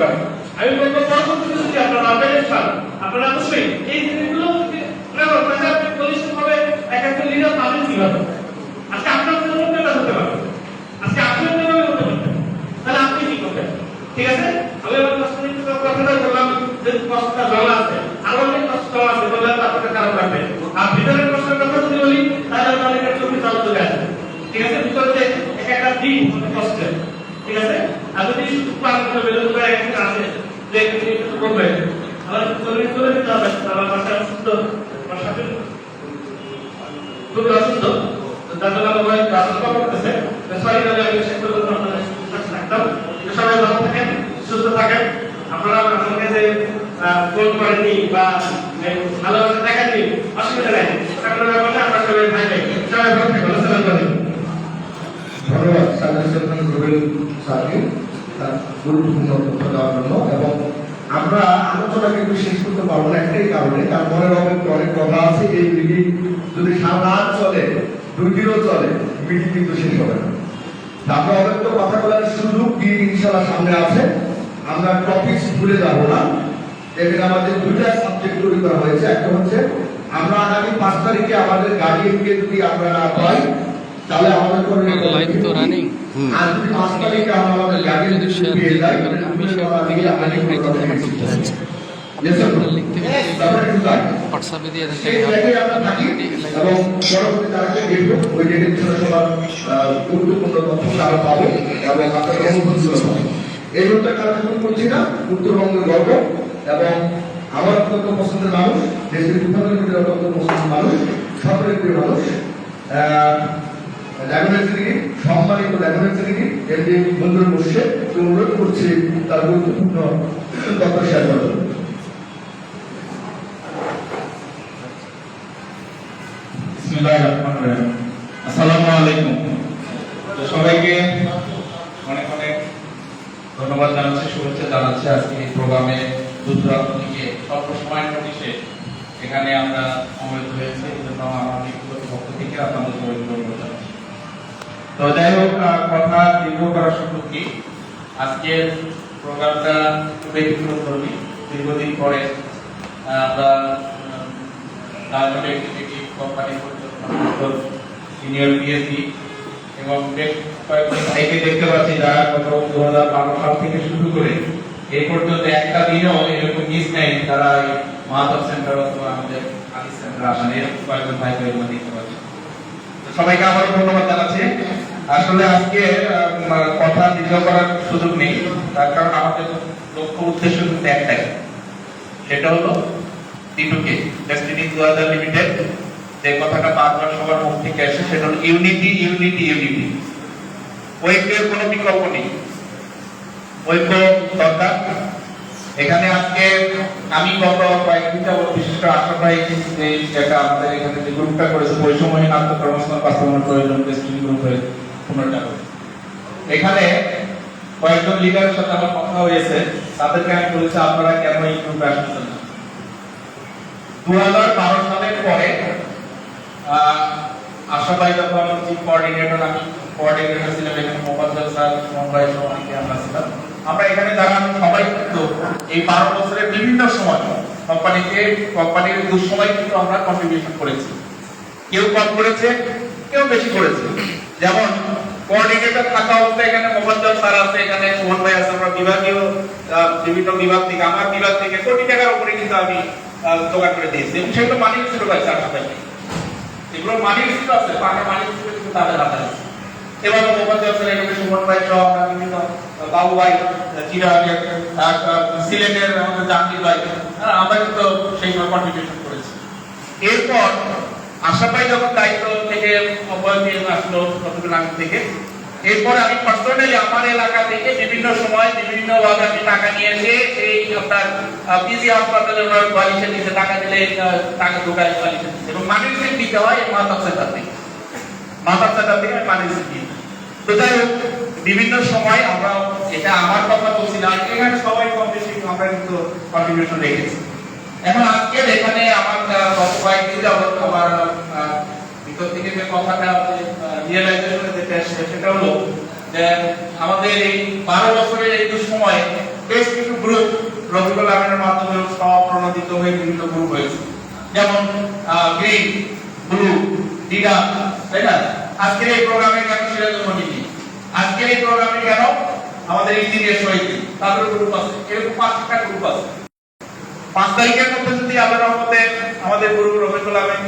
পারে। আমি বলবো পরবর্তীতে যদি আপনারা অর্গানাইজ পান, আপনারা অবশ্যই এই জিনিসগুলো পরিষ্কারভাবে এক একটা লিডার পাবেন কিভাবে। আজকে আপনার জন্য এটা হতে পারে, আজকে আপনার জন্য হতে পারে, তাহলে আপনি কি করবেন? ঠিক আছে, আমি আমার কথাটা বললাম যে কষ্টটা জমা আছে, আরো অনেক কষ্ট আছে, বললে আপনাদের কারণ লাগবে। আর ভিতরের কষ্টের কথা যদি বলি তাহলে অনেকের চোখে জল চলে আসে। ঠিক আছে, ভিতরে যে একটা দিন কষ্টের, ঠিক আছে। আর যদি শুধু পান করে বেরোতে পারে একটা আছে যে একটু করবে, আমার চলে চলে যেতে হবে, আমার বাসা অসুস্থ, আমার সাথে খুবই অসুস্থ, তার জন্য আমার ভাই রাস্তা করতেছে, সরি তাহলে আমি শেষ করে দেবো, আপনাদের কাছে রাখতাম। সবাই ভালো থাকেন, সুস্থ থাকেন। আপনারা আমাকে যে ফোন করেননি বা ভালোবাসা দেখাননি, অসুবিধা নেই, আপনারা ব্যাপারে আমরা সবাই ভাই ভাই, সবাই ভালো থাকবেন। আসসালামু আলাইকুম। ধন্যবাদ সাজেশন রুবেল স্যারকে তার গুরুত্বপূর্ণ তথ্য দেওয়ার জন্য। এবং আমরা আলোচনা কিন্তু শেষ করতে পারবো না একটাই কারণে, তার মনের অনেক কথা আছে। এই মিটিং যদি সারা রাত চলে, 2 দিনও চলে, মিটিং কিন্তু শেষ হবে না। আমরা অনেক তো কথা বলার সুযোগ দিয়ে ইনশাআল্লাহ সামনে আছে। আমরা টপিকস ভুলে যাব না। এখানে আমাদের 2টা সাবজেক্ট তৈরি করা হয়েছে। একটা হচ্ছে আমরা আগামী 5 তারিখে আমাদের গার্ডিয়ানকে যদি আমরা না পাই তাহলে আমাদের করে লাইভ তো রানিং। আর যদি 5 তারিখে আমরা আমাদের গার্ডিয়ান যদি পেয়ে যাই, আমি হোয়াটসঅ্যাপে দিয়ে এবং পরবর্তী তারিখে দেখবো ওই ডেটের জন্য সবার গুরুত্বপূর্ণ তথ্য তারা পাবে এবং আপনাদের অনুভূতিগুলো পাবে। এই মুহূর্তে কার্যক্রম করছি না, উত্তরবঙ্গের গর্ব এবং আমার অত্যন্ত পছন্দের মানুষ, দেশের বিভিন্ন অত্যন্ত পছন্দের মানুষ, সকলের প্রিয় মানুষ, সম্মানিত এমডি মঞ্জুর মোর্শেদ অনুরোধ করছি তার গুরুত্বপূর্ণ তথ্য শেয়ার করার জন্য। আসসালামু আলাইকুম। সবাইকে অনেক অনেক ধন্যবাদ জানাচ্ছি, শুভেচ্ছা জানাচ্ছি। আজকে এই প্রোগ্রামে দূরদূরান্ত থেকে স্বল্প সময়ের নোটিশে এখানে আমরা সমবেত হয়েছি, এই জন্য আমার ব্যক্তিগত পক্ষ থেকে আপনাদের সবাইকে ধন্যবাদ জানাচ্ছি। তো যাই হোক, কথা দীর্ঘ করার সুযোগ কি, আজকের প্রোগ্রামটা একটু ব্যতিক্রমধর্মী। দীর্ঘদিন পরে আমরা কোম্পানি সিনিয়র পিএসসি এবং বেশ কয়েকজন ভাইকে দেখতে পাচ্ছি যারা গত 2012 সাল থেকে শুরু করে এই পর্যন্ত একটা দিনও এরকম মিস নেই, তারা এই মাহাতাব সেন্টার অথবা আমাদের আদি সেন্টার আসেন, এরকম কয়েকজন ভাইকে দেখতে পাচ্ছি। সবাইকে আবার ধন্যবাদ জানাচ্ছি। আসলে আজকে কথা দীর্ঘ করার সুযোগ নেই, তার কারণ আমাদের লক্ষ্য উদ্দেশ্য কিন্তু একটাই, সেটা হলো টি2কে ডেস্টিনি টুগেদার লিমিটেড। যে কথাটা বারবার সবার মুখ থেকে আসে সেটা হলো ইউনিটি ইউনিটি ইউনিটি। ঐক্যের কোনো বিকল্প নেই, ঐক্য দরকার। এখানে আজকে আমি গত কয়েকদিন যাবত বিশিষ্ট আশা পাই যেটা আমাদের এখানে যে গ্রুপটা করেছে বৈষম্যহীন আত্মকর্মসংস্থান বাস্তবায়নের প্রয়োজন ডেস্টিনি গ্রুপের পুনর্জাগরণ, এখানে কয়েকজন লিডারের সাথে আমার কথা হয়েছে। তাদেরকে আমি বলেছি আপনারা কেন এই গ্রুপে আসতেছেন না। 2012 সালের পরে আশাবাই যখন চিফ কোঅর্ডিনেটর, আমি কোঅর্ডিনেটর ছিলাম, এখানে মোবাজ্জল স্যার, মুম্বাই সহ অনেকে আমরা ছিলাম। আমরা এখানে যারা সবাই কিন্তু এই 12 বছরের বিভিন্ন সময় কোম্পানির দুঃসময় কিন্তু আমরা কন্ট্রিবিউশন করেছি। কেউ কম করেছে, কেউ বেশি করেছে। যেমন কোঅর্ডিনেটর থাকা অবস্থায় এখানে মোবাজ্জল স্যার আছে, এখানে সুমন ভাই আছে, আমরা বিভাগীয় বিভিন্ন বিভাগ থেকে, আমার বিভাগ থেকে কোটি টাকার উপরে কিন্তু আমি জোগাড় করে দিয়েছি এবং সেগুলো মানি ছিল ভাই স্যার সাথে, এগুলো মানি ছিল আছে, পাকা মানি ছিল কিন্তু তাদের হাতে আছে। এবার মোবাজ্জল স্যার এখানে সুমন ভাই সহ আমরা বিভিন্ন বাবু ভাই চিরাগের সিলেটের আমাদের জাহাঙ্গীর ভাই, আমরা কিন্তু সেইগুলো কন্ট্রিবিউশন করেছি। এরপর আশা পাই যখন দায়িত্ব থেকে অব্যাহতি আসলো চট্টগ্রাম থেকে, এরপর আমি পার্সোনালি আমার এলাকা থেকে বিভিন্ন সময় বিভিন্ন ভাবে আমি টাকা নিয়ে এসে এই আপনার পিজি হাসপাতালের বালিশে দিতে, টাকা দিলে টাকা ঢোকায় বালিশে দিতে, এবং মানি রিসিপ্ট দিতে হয় মাতাব সেন্টার থেকে আমি মানি রিসিপ্ট দিই। তো যাই হোক, বিভিন্ন সময় আমরা, এটা আমার কথা বলছি না, এখানে সবাই কম বেশি আমরা কিন্তু কন্ট্রিবিউশন রেখেছি। এখন আজকের এখানে আমার গত কয়েকদিন যাবত আমার ভিতর থেকে যে কথাটা রিয়েলাইজেশনে যেটা আসছে সেটা হলো যে আমাদের এই 12 বছরের এই দুঃসময়ে বেশ কিছু গ্রুপ রফিকুল আমিনের মাধ্যমে সব প্রণোদিত হয়ে বিভিন্ন গ্রুপ হয়েছে, যেমন গ্রিন, ব্লু, ডিডা, তাই না? আজকের এই প্রোগ্রামে কেন সিরাজুল, আজকের এই প্রোগ্রামে কেন আমাদের ইঞ্জিনিয়ার সমিতি, তাদের গ্রুপ আছে, এরকম 5টা গ্রুপ আছে। 5 তারিখের মধ্যে যদি আল্লাহর রহমতে আমাদের গুরু রফিকুল আমিন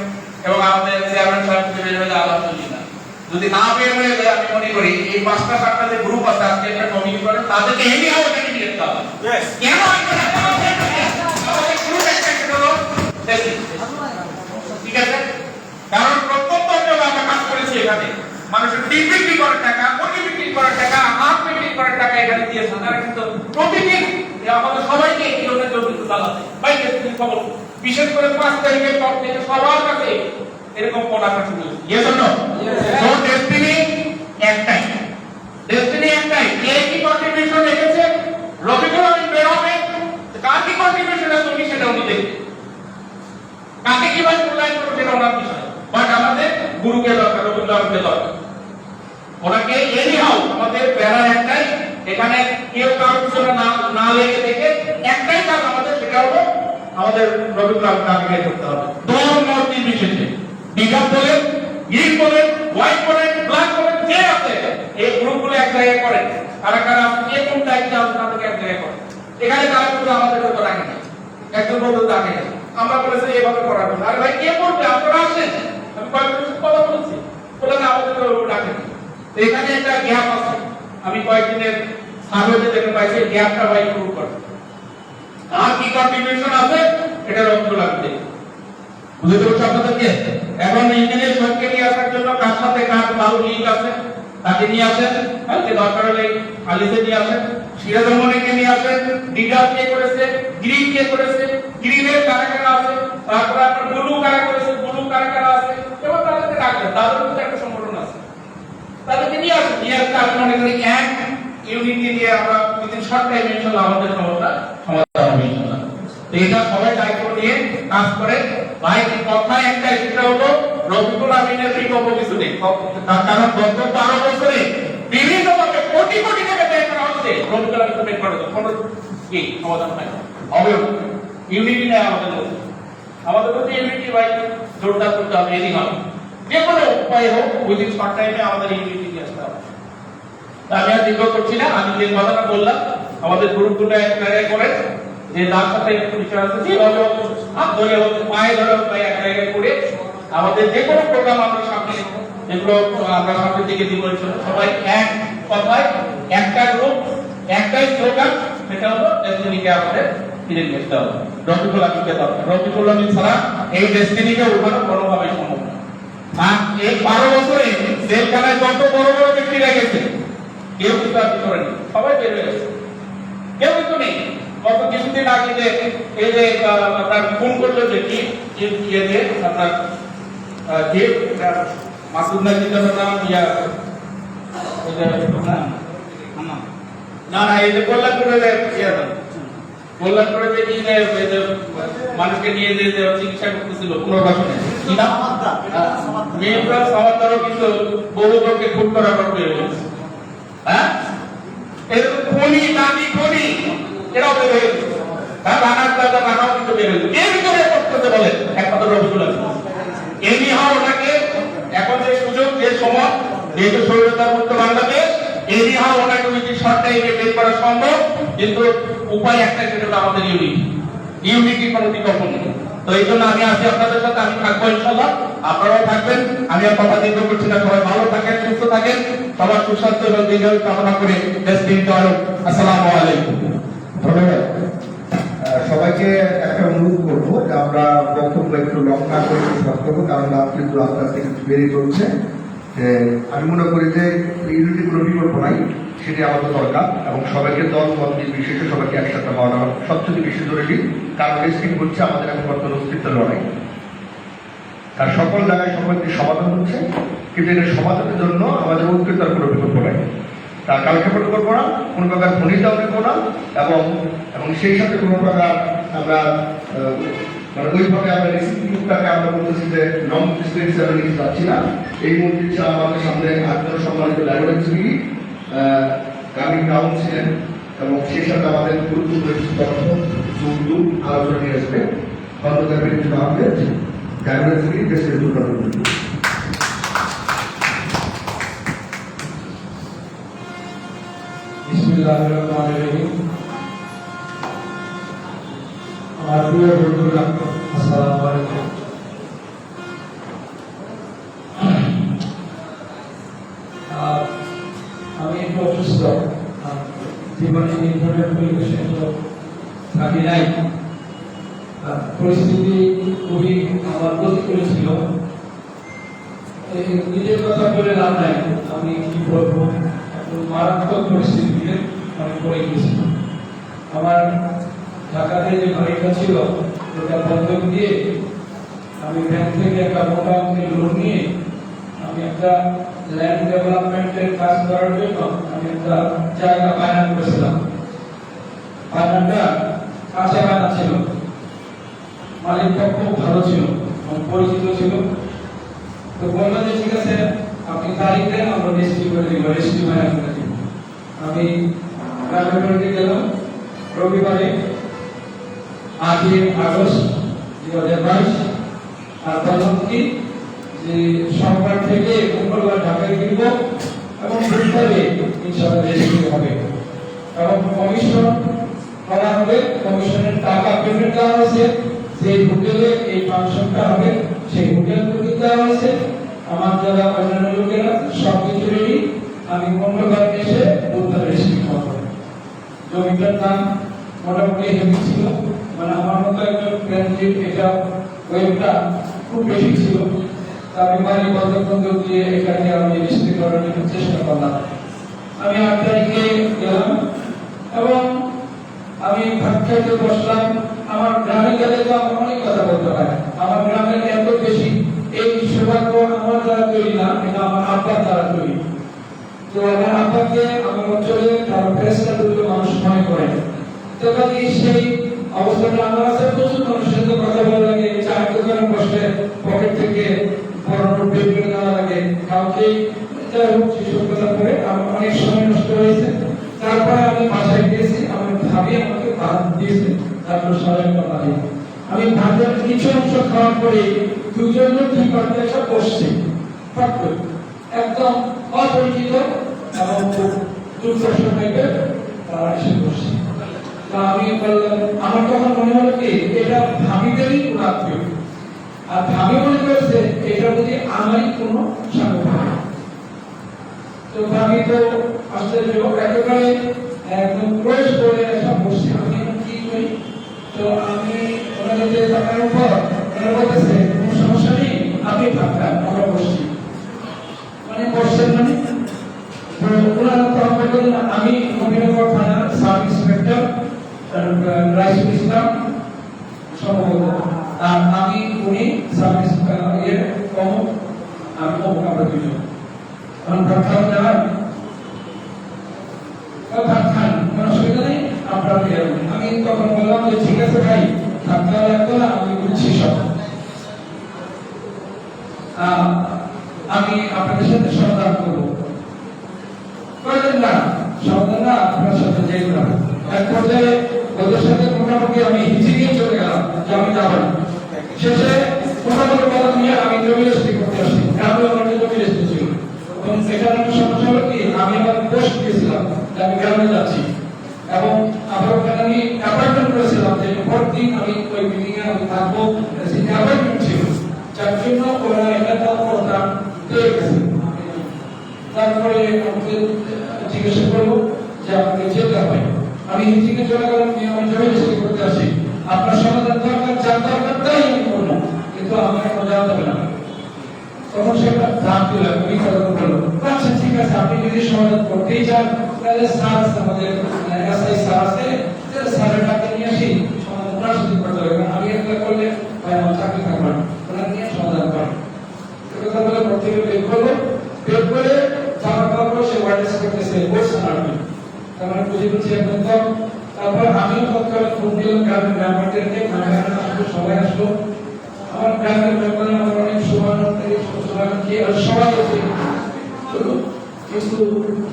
এবং আমাদের চেয়ারম্যান সাহেব থেকে বের হলে আলহামদুলিল্লাহ, যদি না বের হয়ে যায় আমি মনে করি এই 5টা 7টা যে গ্রুপ আছে আজকে একটা কমিটি করে তাদেরকে এনে আমাদের নিয়ে যেতে হবে। কেন আমাদের গ্রুপ একটা হলো ঠিক আছে, কারণ প্রত্যন্ত অঞ্চলে আমরা কাজ করেছি, এখানে মানুষের ডিম বিক্রি করার টাকা, মুরগি বিক্রি করার টাকা, হাঁস বিক্রি করার টাকা এখানে দিয়েছে। তারা কিন্তু প্রতিদিন আমাদের সবাইকে এই ধরনের জড়িত চালাতে বাইরে খবর, বিশেষ করে 5 তারিখের পর থেকে সবার কাছে এরকম পড়াটা শুরু হয়েছে। Yes or no? So destiny একটাই, ডেস্টিনি একটাই। কে কি কন্ট্রিবিউশন রেখেছে রফিকুল আমিন বের হবে, কার কি কন্ট্রিবিউশন আছে উনি সেটা উনি দেখবেন, কাকে কিভাবে মূল্যায়ন করবো সেটা ওনার বিষয়। বাট আমাদের গুরুকে দরকার, রফিকুল আমিনকে দরকার। ওনাকে এনিহাউ আমাদের প্যারা একটাই, এখানে কেউ কারোর পিছনে না লেগে থেকে একটাই কাজ আমাদের, সেটা হলো আমাদের রফিকুল আমিনকে করতে হবে। দল মত নির্বিশেষে, ডিগার বলেন, গ্রিন বলেন, হোয়াইট বলেন, ব্ল্যাক বলেন, যে আছে এই গ্রুপগুলো এক জায়গায় করেন। কারা কারা কে কোন দায়িত্বে আছে তাদেরকে এক জায়গায় করেন। এখানে তারা কিন্তু আমাদের তো রাখে না, একজন বলতে রাখে না। আমরা বলেছি এভাবে করা হবে, আরে ভাই কে করবে, আপনারা আসেন। আমি কয়েকজন কথা বলছি, বলে না আমাদের তো রাখে না। এখানে একটা গ্যাপ আছে, আমি কয়েকদিনের সার্ভেতে দেখে পাইছি গ্যাপটা ভাই পুরো করে। আর কি কন্ট্রিবিউশন আছে এটা রফিকুল আমিন বুঝতে পারছো আপনাদেরকে। এখন ইঞ্জিনিয়ার সবকে নিয়ে আসার জন্য কার সাথে কার ভালো লিঙ্ক আছে তাকে নিয়ে আসেন, কালকে দরকার হলে আলিতে নিয়ে আসেন, সিরাজুল মনিকে নিয়ে আসেন, ডিগার কে করেছে, গ্রিন কে করেছে, গ্রিনের কারা কারা আছে, তারপর আপনার ব্লু কারা করেছে, ব্লু কারা কারা আছে, এবং তাদেরকে ডাকবেন, তাদের মধ্যে একটা সংগঠন আছে, তাদেরকে নিয়ে আসেন। নিয়ে আসতে আপনি মনে করি এক ইউনিটি নিয়ে আমরা উইদিন শর্ট টাইম ইনশাআল্লাহ আমাদের সমস্যা সমাধান হবে ইনশাআল্লাহ। তো এটা সবাই দায়িত্ব নিয়ে কাজ করে। ভাই কথা একটাই, সেটা হলো রফিকুল আমিনের বিকল্প কিছু নেই। তার কারণ গত 12 বছরে বিভিন্ন ভাবে কোটি কোটি টাকা ব্যয় করা হচ্ছে, রফিকুল আমিন তো বের করে দাও কোনো কি সমাধান নাই হবে। ইউনিটি নেই আমাদের মধ্যে ইউনিটি ভাই জোরদার করতে হবে। এদিন হবে যে কোনো উপায় হোক উইদিন শর্ট টাইমে আমাদের ইউনিটি নিয়ে আসতে হবে। আমি আর দীর্ঘ করছি না, আমি যে কথাটা বললাম আমাদের গ্রুপগুলো এক জায়গায় করে, যে তার সাথে একটু বিষয় আছে, যেভাবে হাত ধরে হোক পায়ে ধরে হোক এক জায়গায় করে আমাদের যে কোনো প্রোগ্রাম আমরা সামনে যেগুলো আমরা সামনের দিকে দিব, সবাই এক কথায় একটা গ্রুপ একটাই স্লোগান, সেটা হলো ডেস্টিনিকে আমাদের ফিরে নিয়ে আসতে হবে। রফিকুল আমিনকে দরকার, রফিকুল আমিন ছাড়া এই ডেস্টিনিকে উঠানো কোনোভাবেই সম্ভব না। আর এই 12 বছরে জেলখানায় যত বড় বড় ব্যক্তিরা গেছে কেউ কিন্তু আর করেনি, সবাই বের হয়ে গেছে, কেউ কিন্তু নেই। গত কিছুদিন আগে যে এই যে আপনার ফোন করলো যে কি ইয়ে আপনার যে মাসুদ নাজিদের নাম ইয়া না না এই যে কল্যাণপুরে কল্যাণপুরে যে মানুষকে নিয়ে যে চিকিৎসা করতেছিল পুনর্বাসনে মেয়েরা সমাজদারও কিন্তু বহু লোককে খুন করার পর বের হয়েছে। হ্যাঁ এরকম খনি দাবি খনি এরাও বের হয়ে গেছে, রানার দাদা রানাও কিন্তু বের হয়েছে। কে ভিতরে করতে বলে একমাত্র রফিকুল আমিন। এমনি হওয়া ওনাকে এখন যে সুযোগ যে সময় যেহেতু স্বৈরতার মুক্ত বাংলাদেশ, এমনি হওয়া ওনাকে উইথিন শর্ট টাইমে বের করা সম্ভব, কিন্তু উপায় একটা, সেটা হলো আমাদের ইউনিটি কোনো বিকল্প নেই। তো এই জন্য আমি আছি আপনাদের সাথে, আমি থাকবো ইনশাআল্লাহ, আপনারাও থাকবেন। আমি আর কথা দীর্ঘ করছি না, সবাই ভালো থাকেন, সুস্থ থাকেন, সবার সুস্বাস্থ্য এবং দীর্ঘায়ু কামনা করে আসসালামু আলাইকুম। ধন্যবাদ সবাইকে। একটা অনুরোধ করবো যে আমরা বক্তব্য একটু লং না করে শেষ করবো, কারণ রাত কিন্তু আস্তে আস্তে কিছু বেড়ে চলছে। আমি মনে করি যে ইউনিটি কোনো বিকল্প নাই, সেটি আমাদের দরকার, এবং সবাইকে দল মত নির্বিশেষে সবাইকে একসাথে হওয়া সবচেয়ে বেশি জরুরি। কারণ রেসলিং হচ্ছে আমাদের এখন বর্তমান অস্তিত্বের লড়াই, তার সকল জায়গায় সকলকে সমাধান হচ্ছে, কিন্তু এটা সমাধানের জন্য আমাদের ঐক্যতার কোনো বিকল্প নাই। তার কালক্ষেপণ করবো না, কোনো প্রকার ভনিতাও নেবো না, এবং সেই সাথে কোনো প্রকার আমরা মানে ওইভাবে আমরা রেসিপিটাকে আমরা বলতেছি যে লং ডিস্টেন্স আমরা নিতে পারছি না। এই মুহূর্তে আমাদের সামনে 8 জন সম্মানিত ল্যাবরেটরি গামী কাউন্সিলের এবং সেই সাথে আমাদের গুরুত্বপূর্ণ কিছু তথ্য যৌতুক আলোচনা নিয়ে আসবে খন্দকার বিন আহমেদ গার্মেন্টস থেকে দেশের উদ্বোধন করবে। বিসমিল্লাহির রহমানির রহিম। আমার প্রিয় বন্ধুরা, আসসালামু আলাইকুম। আমি একটু অসুস্থ, জীবনে নির্ভরের পরিবেশে থাকি নাই। পরিস্থিতি খুবই আমার প্রতিকূল ছিল। নিজের কথা বলে লাভ নাই, আমি কি বলবো, মারাত্মক পরিস্থিতিতে আমি পড়ে গেছি। আমার ঢাকাতে যে বাড়িটা ছিল ওটা বন্ধক দিয়ে আমি ব্যাংক থেকে একটা মোটা অঙ্কের লোন নিয়ে আমি একটা ল্যান্ড ডেভেলপমেন্টের কাজ করার জন্য আমি একটা জায়গা ফাইনান্স করেছিলাম। ফাইনান্সটা কাঁচা বানা ছিল, মালিক পক্ষ ভালো ছিল, পরিচিত ছিল। তো বললো যে ঠিক আছে আপনি তারিখ দেন, আমরা রেজিস্ট্রি করে দিব, রেজিস্ট্রি ফাইনান্স করে দিব। আমি গ্রামের বাড়িতে গেলাম রবিবারে 8 আগস্ট 2022, আর বললাম কি যে সোমবার থেকে মঙ্গলবার ঢাকায় ফিরব এবং বুধবারে ইনশাআল্লাহ রেজিস্ট্রি হবে এবং কমিশন করা হবে। কমিশনের টাকা পেমেন্ট দেওয়া হয়েছে, যে হোটেলে এই ফাংশনটা হবে সেই হোটেল বুকিং দেওয়া হয়েছে। আমার যারা অন্যান্য লোকেরা সব কিছু রেডি, আমি মঙ্গলবার এসে বুধবার রেজিস্ট্রি করব। জমিটার দাম মোটামুটি হেভি ছিল, মানে আমার মতো একজন ট্রানজিট এটা ওয়েবটা খুব বেশি ছিল। আমি বাড়ি বন্ধ দিয়ে এখানে আমি রেজিস্ট্রি করার জন্য চেষ্টা করলাম। আমি 8 তারিখে গেলাম এবং আমি ভাত খাইতে বসলাম। আমার গ্রামে গেলে তো আমার অনেক কথা বলতে হয়, আমার গ্রামের এত বেশি এই সৌভাগ্য আমার দ্বারা তৈরি না, এটা আমার আব্বার দ্বারা তৈরি। তো আমার আব্বাকে আমার অঞ্চলে তার ফেরেশতা তুল্য মানুষ মনে করে। তো কাজে সেই অবস্থাটা আমার আছে, প্রচুর মানুষের সাথে কথা বলা লাগে, চায়ের দোকানে বসে পকেট থেকে বড় নোট বের করে দেওয়া লাগে কাউকে। যাই হোক, সেসব কথা পরে আমার অনেক সময় নষ্ট হয়েছে। তারপরে আমি বাসায় গিয়েছি, আমার ভাবি আমাকে ভাত দিয়েছে, তারপর সবাই কথা দিয়ে আমি ভাতের কিছু অংশ খাওয়ার পরে দুজন লোক কি করতে এসে বসছে, একদম অপরিচিত এবং খুব দুর্দর্শ টাইপের তারা এসে বসছে। তা আমি বললাম, আমার তখন মনে হলো কি এটা ভাবিদেরই আত্মীয়, আর ভাবি মনে করেছে এটা যদি আমারই কোনো সাংবাদিক। তো ভাবি তো আশ্চর্য, একেবারে একদম ক্লোজ করে এসে বসছে। আমি কি করি, তো আমি ওনাদের টাকার উপর ওনারা বলতেছে কোনো সমস্যা নেই, আপনি থাকবেন, আমরা বসছি। মানে বসছেন মানে ওনারা তো আমাকে বললেন, আমি নবীনগর থানার সাব ইন্সপেক্টর রাইসুল ইসলাম সম্ভবত, আর আমি উনি সাব ইন্সপেক্টর কমক, আমি কমক, আমরা দুজন। এখন ভাত খাওয়া যাবেন, ভাত খান, কোনো অসুবিধা নেই, আপনারা আমি তখন বললাম যে ঠিক আছে ভাই, ভাত খাওয়া লাগতো না, আমি বুঝছি সব, আমি আপনাদের সাথে সমাধান করবো। বললেন না সমাধান না, আপনার সাথে যাই না। এক পর্যায়ে ওদের সাথে মোটামুটি আমি হিচিয়ে চলে গেলাম যে আমি যাবো না। শেষে মোটামুটি কথা নিয়ে আমি জমি রেজিস্ট্রি করতে আসছি, গ্রামে আমার জমি রেজিস্ট্রি ছিল। এবং সেখানে একটা সমস্যা হলো কি, আমি আমার পোস্ট দিয়েছিলাম যে আমি গ্রামে যাচ্ছি, এবং আবার ওখানে আমি অ্যাপয়েন্টমেন্ট করেছিলাম যে পরদিন আমি ওই মিটিং এ আমি থাকবো, সেই অ্যাপয়েন্টমেন্ট ছিল, যার জন্য ওরা এটা প্রোগ্রাম পেয়ে গেছে। তারপরে আমাকে জিজ্ঞাসা করবো যে আপনাকে যেতে হবে। আমি হিন্দিকে চলে গেলাম, আমি জমি রেজিস্ট্রি করতে আসি, আপনার সমাধান দরকার, যার দরকার তাই আমি করবো, কিন্তু আমার এখন যাওয়া যাবে না। তখন সে একটা ধাপ দিল, বললো আচ্ছা ঠিক আছে, আপনি যদি সমাধান করতেই চান তাহলে স্যার আছে, আমাদের এসআই স্যার আছে, স্যারের ডাকে নিয়ে আসি, সমাধান ওনার সাথে করতে হবে। আমি একটা করলে ভাই আমার চাকরি থাকবে না, ওনার নিয়ে সমাধান করেন। কথা বলে প্রত্যেকে বের করলো, বের করে যাওয়ার পর সে ওয়ার্ডেস করতেছে বলছে আর্মি, তার মানে বুঝে বুঝে একদম। তারপর আমিও তৎকালে ফোন দিলাম গ্রামের মেম্বারদেরকে, আসলো, সবাই আসলো। আমার গ্রামের মেম্বার আমার অনেক সবাই আছে, কিন্তু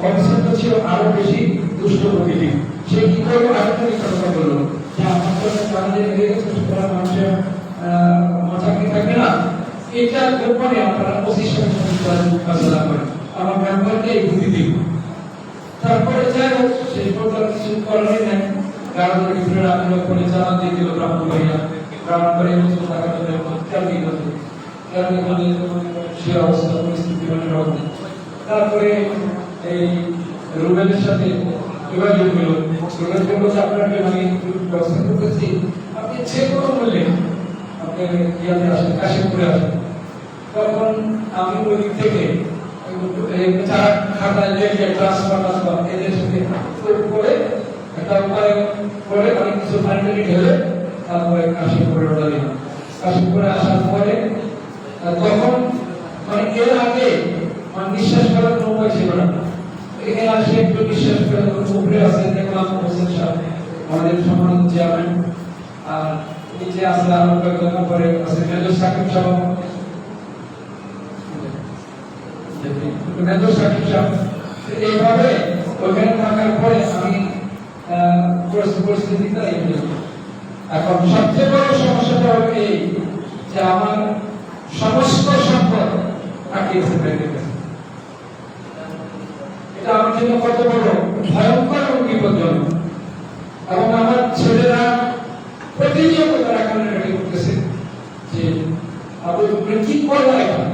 কনসেপ্টটা ছিল আরো বেশি দুষ্ট প্রকৃতি। সে কি করলো, আরেকটা কথা বললো যে আমার তো কাজে লেগে গেছে, সুতরাং মানুষের চাকরি থাকবে না, এটা গোপনে আপনারা প্রতিষ্ঠানের সাথে কাজলা করেন, আমার মেম্বারকে এই বুদ্ধি দিন। তারপরে যাই হোক সেই প্রকার কিছু করারই নেই, গাড়ির ভিতরে রাখলো, ফোনে চালান দিয়ে দিল ব্রাহ্মণ ভাইয়া, ব্রাহ্মণ করে মতো টাকা দিলে কেমনি হতো, কেমনি হলে সে অবস্থা পরিস্থিতি মানে হবে। তারপরে এই রুবেলের সাথে যোগাযোগ হলো, রুবেল বলল যে আপনাকে আমি ব্যবস্থা করতেছি, আপনি যে কোনো মূল্যে আপনি ইয়াতে আসেন, কাশিমপুরে আসেন। তখন আমি ওই দিক থেকে চার খাতায় লেখে ট্রান্সফার এদের সাথে করে একটা উপায় করে আমি কিছু ফাইনালি ঢেলে তারপরে কাশিমপুরে ওটা দিলাম। কাশিমপুরে আসার পরে তখন মানে এর আগে নিঃশ্বাস করার কোনো উপায় ছিল না। এখানে আসে একটু নিঃশ্বাস করে উপরে আছে দেখলাম হোসেন সাহেব আমাদের সম্মানিত চেয়ারম্যান, আর নিচে আসলে আরো কয়েকজন পরে আছে মেজর সাকিব সাহেব, মেজর সাকিব সাহেব। এইভাবে ওখানে থাকার পরে আমি পরিস্থিতিটা এখন সবচেয়ে বড় সমস্যাটা হলো এই যে আমার সমস্ত সম্পদ আটকেছে ব্যাংকের কাছে। এটা আমার জন্য কত বড় ভয়ঙ্কর এবং বিপজ্জনক। এবং আমার ছেলেরা প্রতিনিয়ত তারা কান্নাকাটি করতেছে যে আপনি কি করবো এখন।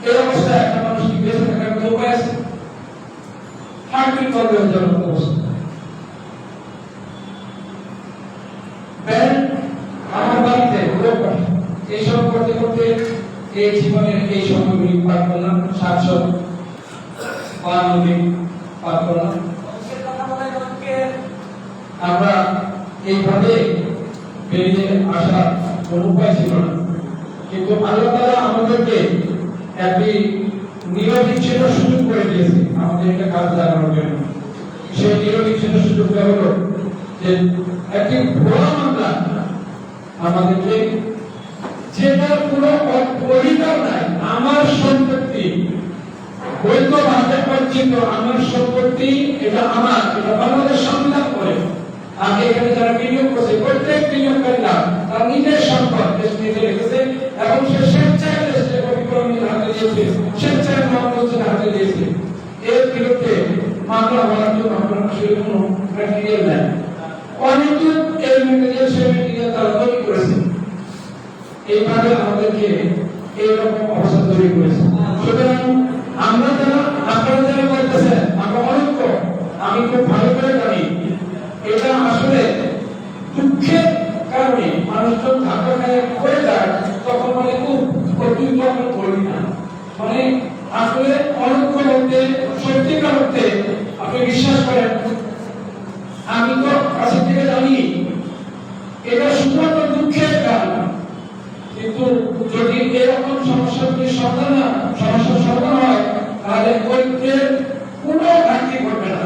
এই অবস্থায় একটা মানুষ কি বেঁচে থাকার কোনো উপায় আছে? হার্টবিট করবে জনক অবস্থা। আমার বাড়িতে এইসব করতে করতে এই জীবনের এই সময়গুলি পার করলাম, 752 দিন পার করলাম। আমরা এইভাবে বেরিয়ে আসার কোনো উপায় ছিল না, কিন্তু আল্লাহ তাআলা আমাদেরকে একটি নিরবিচ্ছিন্ন সুযোগ করে দিয়েছে আমাদের একটা কাজ লাগানোর জন্য। সেই নিরবিচ্ছিন্ন সুযোগটা হলো যে একটি ভুয়া মামলা আমাদেরকে, যেটার কোনো অধিকার নাই, আমার সম্পত্তি বৈধভাবে অর্জিত, আমার সম্পত্তি, এটা আমার, এটা বাংলাদেশ সংবিধান করে। আগে এখানে যারা বিনিয়োগ করছে প্রত্যেক বিনিয়োগকারীরা তার নিজের সম্পদ দেশ নিজে রেখেছে এবং সে স্বেচ্ছায় দেশকে বিক্রমীর হাতে দিয়েছে, স্বেচ্ছায় মহানগর হাতে দিয়েছে। এর বিরুদ্ধে মামলা হওয়ার জন্য আপনার আসলে কোনো ম্যাটেরিয়াল নেই। অনেকে এই ম্যাটেরিয়াল সে ম্যাটেরিয়াল তারা তৈরি করেছে, এইভাবে আমাদেরকে এইরকম অবস্থা তৈরি করেছে। সুতরাং আমরা যারা, আপনারা যারা বলতেছেন আমরা অনৈক্য, আমি খুব ভালো করে জানি এটা আসলে দুঃখের কারণে মানুষজন ধাক্কা খায় করে যায়, তখন মানে খুব অতিরিক্ত আমরা করি না। মানে আসলে অনৈক্য বলতে, সত্যিকার অর্থে আপনি বিশ্বাস করেন, আমি তো কাছে থেকে জানি এটা শুধুমাত্র দুঃখের কারণ, কিন্তু যদি এরকম সমস্যাগুলি সমস্যার সমাধান হয় তাহলে ঐক্যের কোনো ঘাটতি করবে না,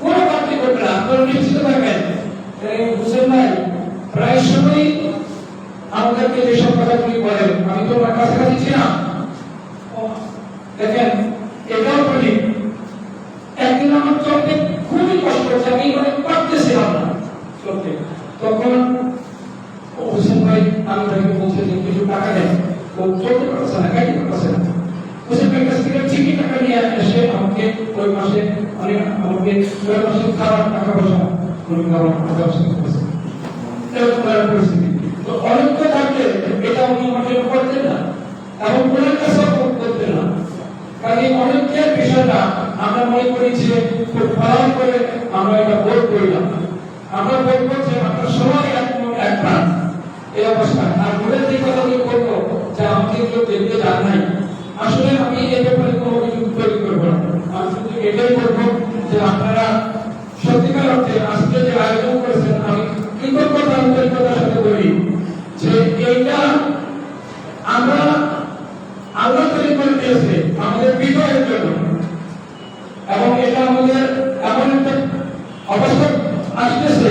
কোনো ঘাটতি করবে না। আপনারা নিশ্চিত থাকবেন। বুঝেন নাই, প্রায় সময় আমাদেরকে যেসব কথাগুলি বলেন, আমি তো আমার কাছাকাছি ছিলাম, দেখেন এটাও বলি, একদিন আমার চলতে খুবই কষ্ট হচ্ছে, আমি মানে পারতেছিলাম না চলতে। তখন হোসেন ভাই, আমি ভাইকে বলছি যে কিছু টাকা দেন, ও চলতে পারছে না, গাড়ি পারছে না। হোসেন ভাইয়ের কাছ থেকে ঠিকই টাকা নিয়ে এসে আমাকে ওই মাসে আমাকে 6 মাসের খাবার টাকা পয়সা উনি আমার ব্যবস্থা করেছেন। এরকম পরিস্থিতি তো অনেকটা থাকলে এটা উনি আমাকে করতেন না এবং ওনার কাছেও করতেন না। কারণ অনেকের বিষয়টা আমরা মনে করি যে খুব পালন করে আমরা এটা বোধ করিলাম, আমরা বোধ করছি আমরা সবাই এক প্রাণ এই অবস্থা। আর ভোটের যে কথাগুলি করবো যে আমাকে কেউ দেখতে যান নাই, আসলে আমি এই ব্যাপারে কোনো অভিযোগ তৈরি করবো না। আমি শুধু এটাই বলবো যে আপনারা সত্যিকার অর্থে আজকে যে আয়োজন করেছেন, আমি কৃতজ্ঞতা আন্তরিকতার সাথে বলি যে এইটা আমরা আল্লাহ তৈরি করে দিয়েছে আমাদের বিজয়ের জন্য, এবং এটা আমাদের এমন একটা অবস্থা আসতেছে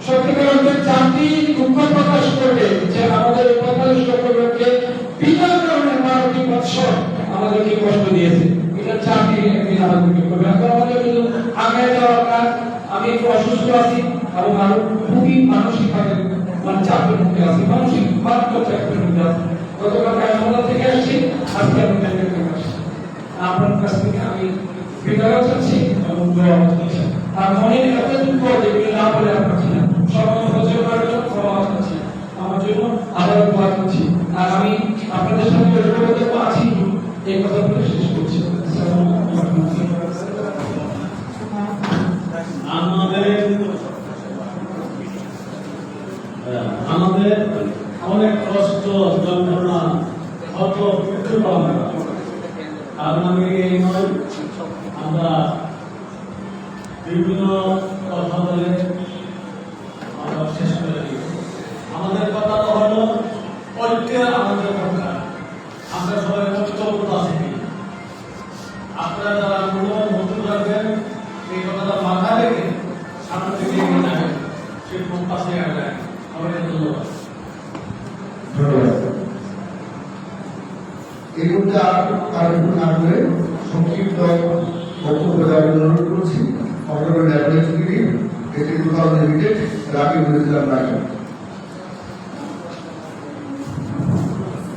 সত্যিকার অর্থে জাতি দুঃখ প্রকাশ করবে যে আমাদের 45 লক্ষ লোককে বিনা কারণে মানবিক আমাদেরকে করবে। এখন আমাদের কিন্তু আগে যাওয়ার কাজ, আমি একটু অসুস্থ আছি এবং আরো খুবই মানসিকভাবে মানে চাপের মধ্যে আছি, মানসিক মারাত্মক চাপের মধ্যে আছি। গতকাল হাসপাতাল থেকে আসছি, আজকে আমি ক্যান্সার থেকে আসছি। আপনার কাছ থেকে আমি বিদায় চাচ্ছি এবং দোয়া চাচ্ছি। আর মনে এত দুঃখ যেগুলি না বলে আপনার ছিল সবাই সহ্য করার জন্য ক্ষমা চাচ্ছি, আমার জন্য আবার দোয়া করছি। আর আমি আপনাদের সঙ্গে যোগাযোগ আছি এই কথা বলে শেষ করছি। আমাদের অনেক কষ্ট যন্ত্রণা অত মৃত্যু পাওয়া কারণ আমি এই নয়, আমরা বিভিন্ন কথা বলে আমরা শেষ করে দিই। আমাদের কথা তো হলো ঐক্যের আমাদের দরকার, আমরা সবাই ঐক্যবদ্ধ আছি। আপনারা যারা মূল্যবান নতুন রাখবেন এই কথাটা মাথায় রেখে সামনে থেকে এগিয়ে যাবেন, সেই পাশে আসবেন। সবাইকে ধন্যবাদ। ধন্যবাদ। এই মুহূর্তে আর একটু না করে সংক্ষিপ্ত বক্তব্য দেওয়ার জন্য অনুরোধ করছি অনারেবল ন্যাশনাল এক্সিকিউটিভ এটি 2000 limited Rakib Islam Rakib.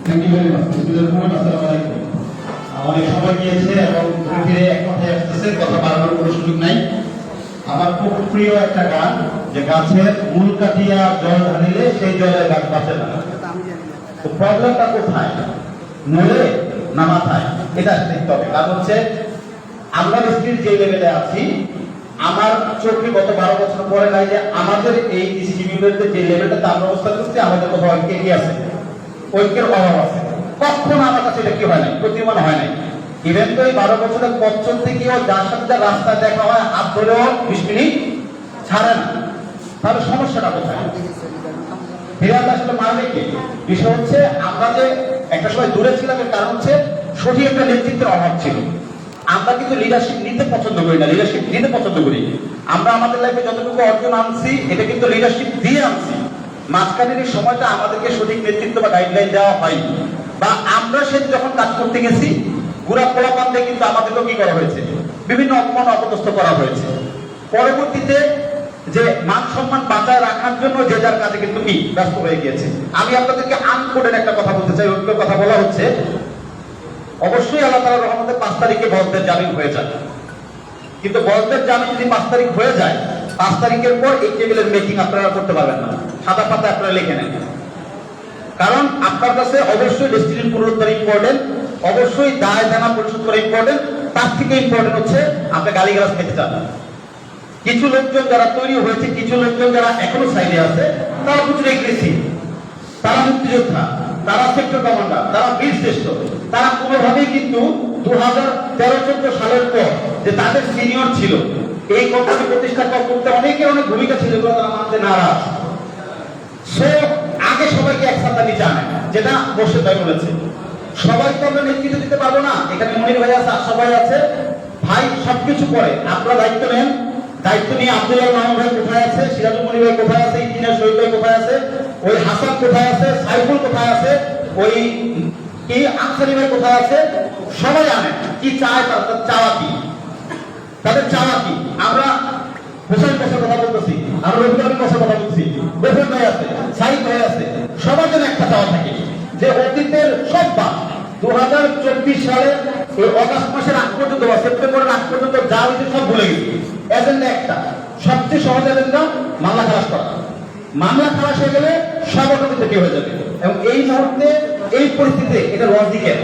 Thank you very much. আসসালামু আলাইকুম। অনেক সময় গিয়েছে এবং ঘুরে ফিরে এক কথায় আসতেছে, কথা বাড়ানোর কোনো সুযোগ নাই। আমার খুব প্রিয় একটা গান, যে গাছের মূল কাটিয়া জল ঢালিলে সেই জলে গাছ বাঁচে না। তো প্রবলেমটা কোথায়, মূলে না মাথায়? এটা দেখতে হবে। কারণ হচ্ছে আমরা স্ত্রীর যে লেভেলে আছি, আমার চোখে গত 12 বছর পরে নাই যে আমাদের এই ডিস্ট্রিবিউটরদের যে লেভেলটাতে আমরা অবস্থান করছি, আমাদের কোথাও ঐক্য কি আছে, ঐক্যের অভাব আছে। কখনো আমার কাছে এটা কি হয় নাই, প্রতিমান হয় নাই। ইভেন তো এই 12 বছরের পশ্চিম থেকেও যার সাথে যার রাস্তায় দেখা হয়, হাত ধরেও 20 মিনিট ছাড়ে না। তাহলে সমস্যাটা কোথায়? বিরাট আসলে মানে কি বিষয় হচ্ছে, আমরা যে একটা সময় দূরে ছিলাম, এর কারণ হচ্ছে সঠিক একটা নেতৃত্বের অভাব ছিল। আমরা কিন্তু লিডারশিপ নিতে পছন্দ করি না, লিডারশিপ নিতে পছন্দ করি। আমরা আমাদের লাইফে যতটুকু অর্জন আনছি, এটা কিন্তু লিডারশিপ দিয়ে আনছি। মাঝখানের এই সময়টা আমাদেরকে সঠিক নেতৃত্ব বা গাইডলাইন দেওয়া হয়, বা আমরা সে যখন কাজ করতে গেছি গুড়া পোলাপান দিয়ে কিন্তু আমাদেরকে কি করা হয়েছে, বিভিন্ন অপমান অপদস্থ করা হয়েছে। পরবর্তীতে যে মান সম্মান বাঁচায় রাখার জন্য যে যার কাজে কিন্তু কি ব্যস্ত হয়ে গিয়েছে। আমি আপনাদেরকে আনকোডেড একটা কথা বলতে চাই। ঐক্যের কথা বলা হচ্ছে, অবশ্যই আল্লাহ তাআলার রহমতে 5 তারিখে বসদের জামিন হয়ে যায়। কিন্তু বসদের জামিন যদি 5 তারিখ হয়ে যায়, 5 তারিখের পর এই টেবিলের মিটিং আপনারা করতে পারবেন না। সাদা পাতা আপনারা লিখে নেন। কারণ আপনার কাছে অবশ্যই ডেস্টিনি পুনরুদ্ধার ইম্পর্টেন্ট, অবশ্যই দায় দানা পরিশোধ করা ইম্পর্টেন্ট। তার থেকে ইম্পর্টেন্ট হচ্ছে আপনি গালিগালাজ খেতে চান। কিছু লোকজন যারা তৈরি হয়েছে, কিছু লোকজন যারা এখনো সাইডে আছে, তারা প্রচুর এগ্রেসিভ, তারা মুক্তিযোদ্ধা, তারা সেক্টর কমান্ডার, তারা বীর শ্রেষ্ঠ। তারা কোনোভাবেই কিন্তু 2013-14 সালের পর যে তাদের সিনিয়র ছিল, এই কোম্পানি প্রতিষ্ঠা করতে অনেকের অনেক ভূমিকা ছিল, এগুলো তারা মানতে নারাজ। সে আগে সবাইকে একসাথে নিচে আনে, যেটা বসে ভাই বলেছে। সবাইকে আমরা নেতৃত্ব দিতে পারবো না। এখানে মনির ভাই আছে, সবাই আছে, ভাই সবকিছু করে। আপনারা দায়িত্ব নেন। দায়িত্ব নিয়ে আব্দুল্লাহ মাহমুদ ভাই কোথায় আছে, সিরাজুল মনির ভাই কোথায় আছে, ইঞ্জিনিয়ার শহীদ ভাই কোথায় আছে, ওই হাসান কোথায় আছে, সাইফুল কোথায় আছে, ওই কি আনসারি ভাই কোথায় আছে, সবাই আনেন। কি চায় তাদের চাওয়া কি, তাদের চাওয়া কি? আমরা হোসেন কোষের কথা বলতেছি, আমরা রবিউল কোষের কথা বলছি, গোফর ভাই আছে, সাইদ ভাই আছে। সবার জন্য একটা চাওয়া থাকে যে অতীতের সব বাদ 2024 সালের এই অগাস্ট মাসের আগ পর্যন্ত বা সেপ্টেম্বরের আগ পর্যন্ত যা হয়েছে সব ভুলে গেছি। এজেন্ডা একটা, সবচেয়ে সহজ এজেন্ডা মামলা খালাস করা। মামলা খালাস হয়ে গেলে সব অটোমেটিক থেকে হয়ে যাবে। এবং এই মুহূর্তে এই পরিস্থিতিতে এটা লজিক্যাল।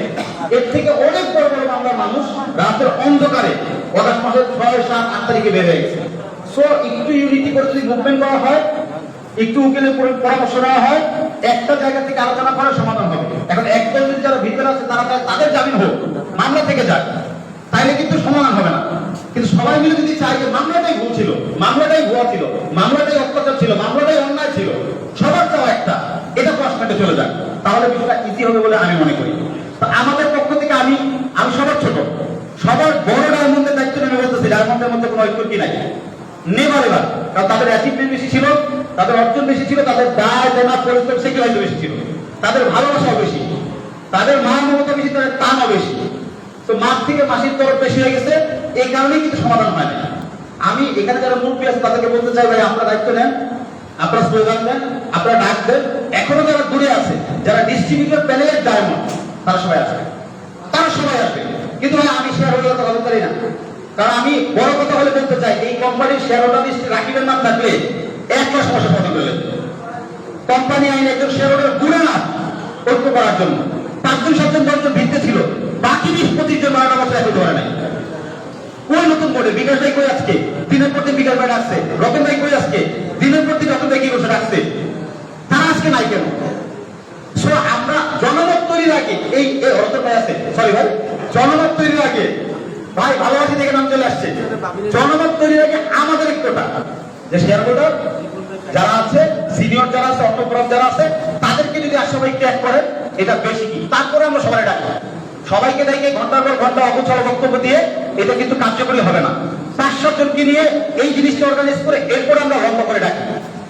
এর থেকে অনেক বড় বড় মামলার মানুষ রাতের অন্ধকারে অগাস্ট মাসের 6, 7, 8 তারিখে বের হয়ে গেছে। সো একটু ইউনিটি করে যদি মুভমেন্ট করা হয়, একটু উকিলের পরামর্শ নেওয়া হয়, একটা জায়গা থেকে আলোচনা করে সমাধান হবে। এখন একদল যদি যারা ভিতরে আছে তারা তাদের জামিন হোক, মামলা থেকে যাক, তাইলে কিন্তু সমাধান হবে না। কিন্তু সবাই মিলে যদি চাই যে মামলাটাই ভুল ছিল, মামলাটাই ভুয়া ছিল, মামলাটাই অত্যাচার ছিল, মামলাটাই অন্যায় ছিল, সবার চাওয়া একটা, এটা প্রশ্নটা চলে যাক, তাহলে বিষয়টা ইজি হবে বলে আমি মনে করি। আমাদের পক্ষ থেকে আমি সবার ছোট, সবার বড় ডায়মন্ডের দায়িত্ব নেমে বলতেছি, ডায়মন্ডের মধ্যে কোনো ঐক্য কি নাই, নেভার এভার। কারণ তাদের অ্যাচিভমেন্ট বেশি ছিল, তাদের অর্জন বেশি ছিল, তাদের দায় দেনা পরিশ্রম সেগুলো বেশি ছিল, তাদের ভালোবাসাও বেশি, তাদের মান মমতা বেশি, তাদের টানও বেশি। তো তো মাস থেকে মাসির দর বেশি হয়ে গেছে, এই কারণেই কিন্তু সমাধান হয় না। আমি এখানে যারা মুরব্বী আছে তাদেরকে বলতে চাই, ভাই আপনারা দায়িত্ব নেন, আপনারা স্লোগান দেন, আপনারা ডাক দেন। এখনো যারা দূরে আছে, যারা ডিস্ট্রিবিউটর প্যানেলের ডায়মন্ড, তারা সবাই আসবে, কিন্তু ভাই আমি শেয়ার হোল্ডার কথা বলতে পারি না। কারণ আমি বড় কথা হলে বলতে চাই, এই কোম্পানির শেয়ার হোল্ডার লিস্টে রাকিবের নাম থাকলে 1 মাস সমস্যা খতম হয়ে যাবে। কোম্পানি আইন একজন শেয়ার হোল্ডার গুণে না ঐক্য করার জন্য 5 জন 7 জন ভিত্তি ছিল, বাকি 20-25 জন 12টা বছর একই ধরে নাই। কোন নতুন বোর্ডে বিকাশ ভাই কই আজকে, দিনের পর দিন বিকাশ ভাই আসছে, রতন ভাই কই আজকে, দিনের পর দিন রতন ভাই কি বসে রাখছে, তারা আজকে নাই কেন? সো আমরা জনমত তৈরির আগে এই রতন ভাই আছে, সরি ভাই, জনমত তৈরির আগে ভাই ভালোবাসি থেকে নাম চলে আসছে, জনমত তৈরির আগে আমাদের একটা যে শেয়ার হোল্ডার যারা আছে, সিনিয়র যারা আছে, অটোগ্রাফ যারা আছে, তাদেরকে যদি আশাবাই ত্যাগ করেন, এটা বেশি কি। তারপরে আমরা সবাই ডাকি, সবাইকে ডাইকে ঘন্টার পর ঘন্টা অগোছাল বক্তব্য দিয়ে এটা কিন্তু কার্যকরী হবে না। 500 জনকে নিয়ে এই জিনিসটা অর্গানাইজ করে এরপর আমরা লম্বা করে ডাকি।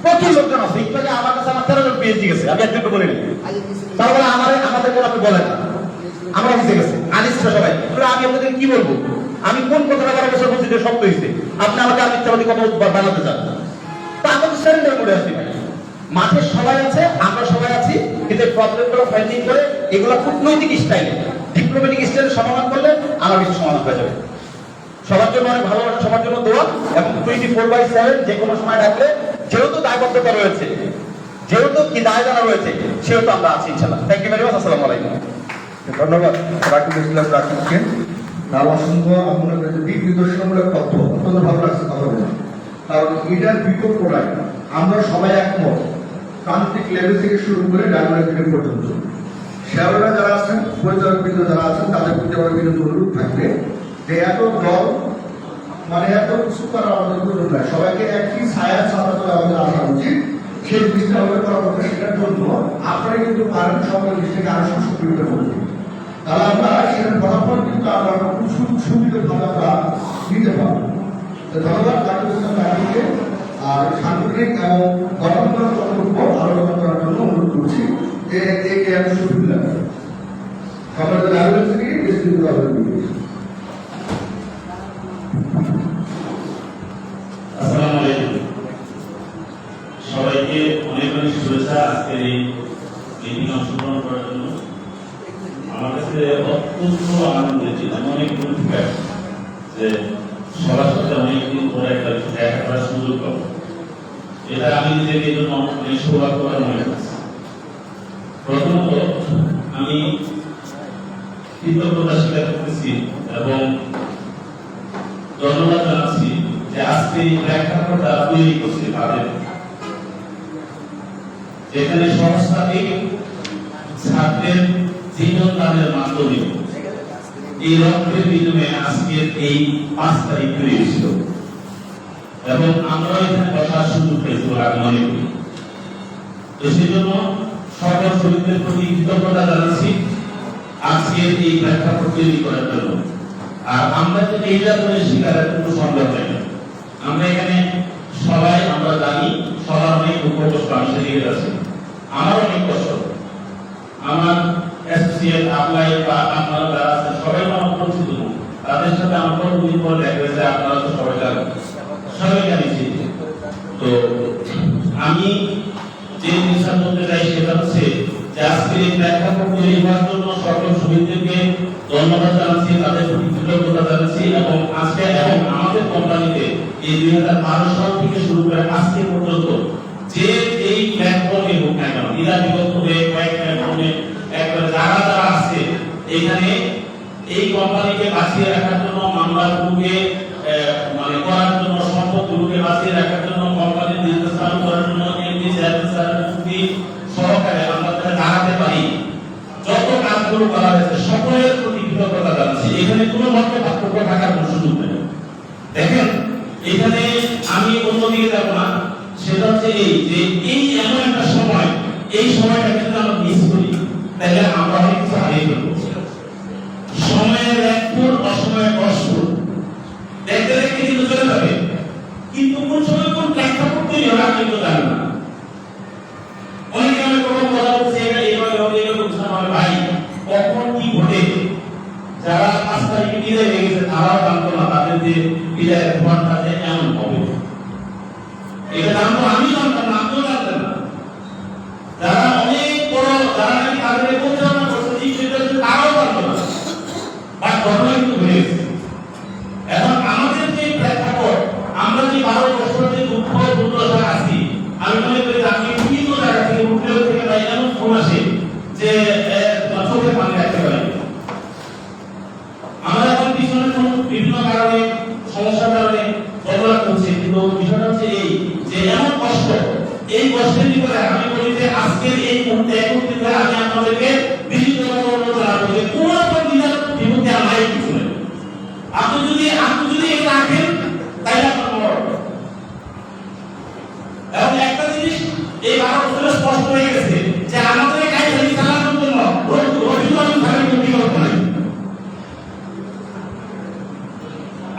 প্রচুর লোকজন আছে, একটু আগে আমার কাছে আমার 13 জন পিএইচডি গেছে, আমি একজনকে বলিনি, তার বলে আমাদের কোনো আপনি বলেন না, আমরা বুঝে গেছে আনিসরা সবাই। আমি আপনাদের কি বলবো, আমি কোন কথাটা 12 বছর বলছি যে সত্য হয়েছে, আপনি আমাকে আর মিথ্যাবাদী কথা বানাতে চান? তা আমাদের স্যারেন্ডার করে আসছি ভাই, মাঠে সবাই আছে, আমরা সবাই আছি, কিন্তু এই প্রবলেমগুলো ফাইন্ডিং করে এগুলো কূটনৈতিক স্টাইলে, ডিপ্লোম্যাটিক স্টাইলে সমাধান করলে আমার বেশি সমাধান হয়ে যাবে। সবার জন্য অনেক ভালোবাসা, সবার জন্য দোয়া, এবং 24/7 যে কোনো সময় ডাকলে, যেহেতু দায়বদ্ধতা রয়েছে, যেহেতু কি দায় জানা রয়েছে, সেহেতু আমরা আছি ইনশাআল্লাহ। থ্যাংক ইউ ভেরি মাচ, আসসালামু আলাইকুম। ধন্যবাদ রাকিব ইসলাম রাকিবকে। তার অসংখ্য আপনার দিক নির্দেশনামূলক তথ্য অত্যন্ত ভালো লাগছে কথা বলে, কারণ এটার বিকল্প নাই। আমরা সবাই একমত, প্রান্তিক লেভেল থেকে শুরু করে ডায়মন্ড লেভেল পর্যন্ত শেয়াররা যারা আছেন, পরিচালকবৃন্দ যারা আছেন, তাদের প্রতি আমার বিনীত অনুরোধ থাকবে যে এত দল মানে এত কিছু করার আমাদের প্রয়োজন নাই, সবাইকে একই ছায়া ছাড়া করে আমাদের আসা উচিত। সেই জিনিসটা আমাদের পরামর্শ শেখার জন্য আপনারা কিন্তু পারেন সকল জিনিসটাকে আরো সুসংগঠিত করতে, তাহলে আমরা সেটার ফলাফল কিন্তু আমরা খুব সুবিধাভাবে আমরা নিতে পারবো। ধন্যবাদ রাকিব ইসলাম রাকিবকে, আর সাংগঠনিক এবং গঠনমূলক কর্তব্য আলোচনা করার জন্য অনুরোধ করছি। আমাদের আয়োজন থেকে বিস্তৃত হবে। আসসালামু আলাইকুম, সবাইকে অনেক অনেক শুভেচ্ছা আজকের এই মিটিং অংশগ্রহণ করার জন্য। আমার কাছে অত্যন্ত আনন্দের অনেক যে সবার সাথে অনেকদিন পরে একটা দেখা করার সুযোগ পাবো, এটা আমি নিজেকে এই জন্য অনেক সৌভাগ্যবান মনে করছি। প্রথমত আমি কৃতজ্ঞতা স্বীকার করতেছি এবং ধন্যবাদ জানাচ্ছি যে আজকে এই প্রেক্ষাপটটা তৈরি করছে তাদের, যেখানে সংস্থাটি ছাত্রের জীবন দানের মাধ্যমে এই রক্তের বিনিময়ে আজকের এই 5 তারিখ তৈরি হয়েছিল, এবং আমরা এখানে বসার সুযোগ পেয়েছি আমি মনে করি। তো সেই জন্য সকল শহীদদের প্রতি কৃতজ্ঞতা জানাচ্ছি আজকের এই প্রেক্ষাপট তৈরি করার জন্য। আর আমরা যে নির্যাতনের শিকারের কোনো সন্দেহ নেই, আমরা এখানে সবাই আমরা জানি সবার অনেক দুঃখ কষ্ট আমি সেদিকে আছে, আমার অনেক কষ্ট, আমার অ্যাসোসিয়েট আপ্লাই বা আপনারা যারা আছেন সবাই আমার পরিচিত, তাদের সাথে আমার কতদিন পর দেখা গেছে, আপনারা তো সবাই জানেন, সবাই জানিছি। তো আমি যে জিনিসটা বলতে চাই সেটা হচ্ছে যে আজকের এই প্রেক্ষাপট তৈরি হওয়ার জন্য সকল শহীদদেরকে ধন্যবাদ জানাচ্ছি, তাদের প্রতি কৃতজ্ঞতা জানাচ্ছি, এবং আজকে এবং আমাদের কোম্পানিতে এই 2012 সাল থেকে শুরু করে আজকে পর্যন্ত যে এই প্ল্যাটফর্মে হোক না কেন, ইরা বিভক্ত হয়ে কয়েক প্ল্যাটফর্মে একবার যারা যারা আছে এখানে এই কোম্পানিকে বাঁচিয়ে রাখার জন্য, মামলাগুলোকে মানে করার জন্য, সম্পদগুলোকে বাঁচিয়ে রাখার জন্য, কোম্পানির বিজনেস চালু করার জন্য এমডি চেয়ারম্যান স্যারের প্রতি সহকারে আমরা যাতে দাঁড়াতে পারি, যত কাজগুলো করা হয়েছে সকলের প্রতি কৃতজ্ঞতা জানাচ্ছি। এখানে কোনো মতে পার্থক্য থাকার কোনো সুযোগ নেই। দেখেন এখানে আমি অন্যদিকে যাব না, সেটা হচ্ছে এই যে এই এমন একটা সময়, এই সময়টা কিন্তু আমরা মিস করি, তাহলে আমরা অনেক কিছু হারিয়ে ফেলবো। সময়ের 1 ফুট, অসময়ের 10 ফুট, দেখতে দেখতে কিন্তু চলে যাবে, কিন্তু কোন সময় কোন প্রেক্ষাপট তৈরি হবে আমি কিন্তু জানি না। অনেকে আমি কোনো কথা বলছে এইভাবে হবে, এইভাবে বুঝতে হবে, ভাই কখন কি ঘটে, যারা 5 তারাও জানতো না তাদের যে বিদায়ের ঘটনা যে এমন হবে। এটা জানতো, আমি জানতাম না, আপনিও জানতেন না। যারা অনেক বড়, যারা নাকি তাদের পরিচালনা করছে এই বিষয়টা তারাও জানতো না, বাট ঘটনা কিন্তু হয়ে গেছে। এখন আমাদের যে প্রেক্ষাপট, আমরা যে 12 বছর যে দুঃখ দুর্দশা আছি, আমি মনে করি আমি বিভিন্ন জায়গা থেকে উঠে থেকে তাই এমন ফোন আসে যে চোখে পানি রাখতে পারি। আমরা এখন পিছনে বিভিন্ন কারণে সমস্যার কারণে বদলা করছে, কিন্তু বিষয়টা হচ্ছে এই যে এমন কষ্ট, এই কষ্টের ভিতরে আমি বলি যে আজকের এই মুহূর্তে একত্রিত হয়ে আমি আপনাদেরকে বিনীতভাবে অনুরোধ জানাবো যে কোনো রকম দ্বিধার বিভক্তি আমার এই কিছু নেই। আপনি যদি এটা রাখেন তাইলে আপনার বড়। এবং একটা জিনিস এই 12 বছরে স্পষ্ট হয়ে গেছে যে আমাদের কাজ চালানোর জন্য বিকল্প নাই।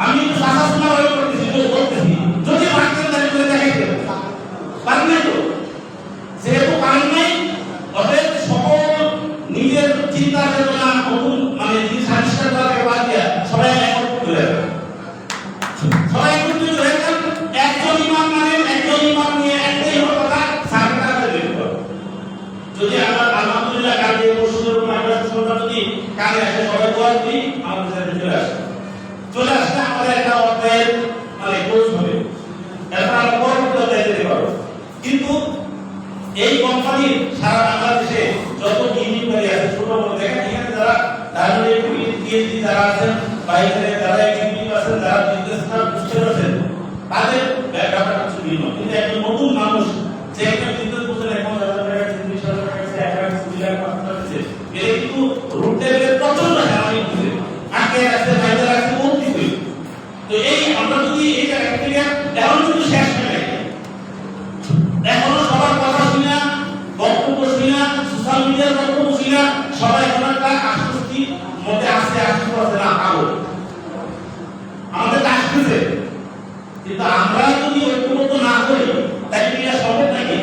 আমি একটু শাসনা হয়ে করতেছি, বলতেছি যদি বাচ্চার দাঁড়িয়ে করে দেখাইতে পারেন নাই তো, যেহেতু পারেন নাই অতএব সকল নিজের চিন্তা চেতনা নতুন মানে জিনিস আবিষ্কার করাকে বাদ দিয়া সবাই একত্রিত হয়ে যাবে। সবাই একত্রিত হয়ে যান, একজন ইমাম মানেন, একজন ইমাম নিয়ে একটাই কথা সার্বিকভাবে বের করো। যদি আমরা আলহামদুলিল্লাহ কাজে পরশুদের আমরা সুন্দর যদি কাজে আসে সবাই দোয়া করি আমাদের সাথে চলে আসলে আমাদের একটা অধ্যায়ের মানে কোর্স হবে, এরপর আমরা পরবর্তী অধ্যায়ে যেতে পারবো। কিন্তু এই কোম্পানির সারা বাংলাদেশে যত ইঞ্জিনিয়ার আছে ছোট বড় দেখেন, এখানে যারা পিএইচডি যারা আছেন বাইরে, যারা এক্সিকিউটিভ আছেন, যারা বিজনেসম্যান বুঝতে পারছেন, তাদের ব্যাপারটা কিছু ভিন্ন। কিন্তু একজন নতুন মানুষ যে একটা বিজনেস করছেন, এখন এটা কিন্তু রুট লেভেলের প্রচন্ড হ্যারানি হচ্ছে, আটকে রাখছে, বাইরে রাখছে, বলতে হবে। তো এই আমরা যদি এইটা ব্যাকটেরিয়া এখন কিন্তু শেষ হয়ে গেছে, এখনো সবার কথা শুনে বক্তব্য শুনে সোশ্যাল মিডিয়ার বক্তব্য শুনে সবাই এখন একটা আশ্বস্তি মধ্যে আসছে, আশ্বস্ত আছে না পাবো আমাদের আসতেছে। কিন্তু আমরা যদি ঐক্যবদ্ধ না করি তাই কি এটা সম্ভব নাকি?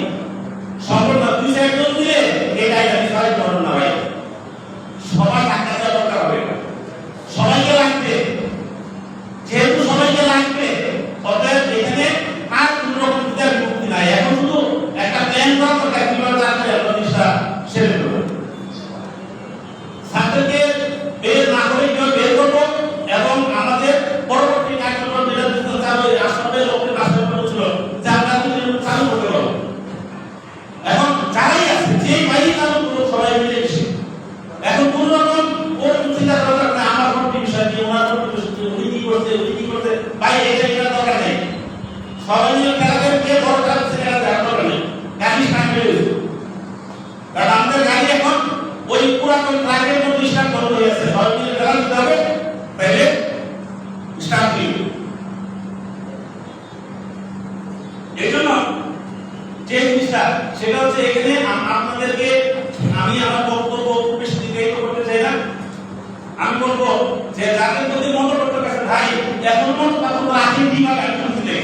সম্ভব না। 2-4 জন দিলে এটাই আমি সবাই করুন না ভাই, সবাই টাকা দেওয়া দরকার হবে, সবাইকে লাগবে। যেহেতু সবাইকে লাগবে অতএব এখানে আর কোন রকম বিদ্যার মুক্তি নাই। এখন শুধু একটা প্ল্যান করা দরকার, কিভাবে আসলে জিনিসটা সেরে দেবো। ছাত্রকে বের না করে কিভাবে বের করবো এবং আমাদের পরবর্তী কার্যক্রম যেটা চালু আসলে লোকের রাস্তা ছিল যে আমরা চালু করতে পারবো। এখন যারাই আছে যে বাইরে চালু করবো সবাই মিলে এসে এখন কোন রকম ওর চিন্তা দরকার না, আমার কোনো বিষয় নিয়ে ওনার কোনো বিষয় উনি কি করতে বাইরে এটা দরকার নেই। সবাই মিলে খেলাকে কে বড় খেলাচ্ছে এটা দেখার দরকার নেই। গাড়ি স্টার্ট হয়ে গেছে, কারণ আমাদের গাড়ি এখন ওই পুরাতন ট্রাকের মধ্যে স্টার্ট করা হয়ে গেছে। সবাই মিলে খেলা দিতে হবে, তাহলে স্টার্ট দিবে। এই জন্য যে জিনিসটা সেটা হচ্ছে এখানে আপনাদেরকে আমি আমার বক্তব্য বেশি দীর্ঘায়িত করতে চাই না। আমি বলবো যে যাদের প্রতি মত করতে পারেন ভাই এখন মত তখন রাখেন কিভাবে একদম দিলে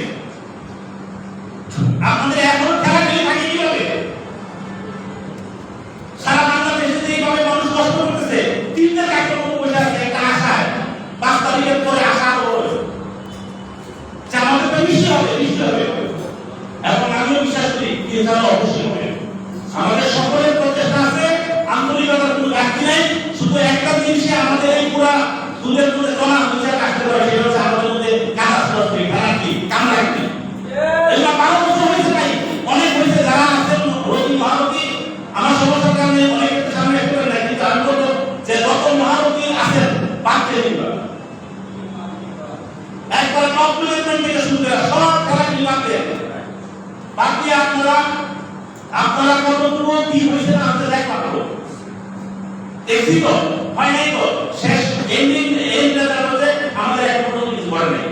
আপনাদের এখন খেলা খেলে থাকে কিভাবে? সারা বাংলাদেশে এইভাবে মানুষ কষ্ট করতেছে, 3টা কার্যক্রম বসে আছে একটা আশায়, 5 তারিখের পরে আশা হবে যে আমাদের তো নিশ্চয় হবে। এখন আমিও বিশ্বাস করি ইনশাআল্লাহ অবশ্যই হবে। আমাদের সকলের প্রচেষ্টা আছে, আন্তরিকতার কোনো ঘাটতি নাই। শুধু একটা জিনিসে আমাদের এই পুরা দুধের জমা হচ্ছে কাটতে পারে, সেটা হচ্ছে আমাদের মধ্যে কাটাস্ট্রফি ঘাটতি কামড়াটি। এগুলো 12 বছর হয়েছে ভাই, অনেক হয়েছে। যারা আছেন রোগী মহারথী আমার সমস্যার কারণে অনেকের সামনে একটু নাই, কিন্তু আমি বলবো যে যত মহারথী আছেন বাড়তে দিবা একবার কমপ্লিমেন্ট থেকে শুরু করে সব খেলা নিলামে বাকি আপনারা কতটুকু কি হয়েছে না আমাদের দেখ পাবো দেখছি তো হয় নাই তো শেষ এন্ডিংটা হচ্ছে আমাদের এক পর্যন্ত কিছু করে নাই,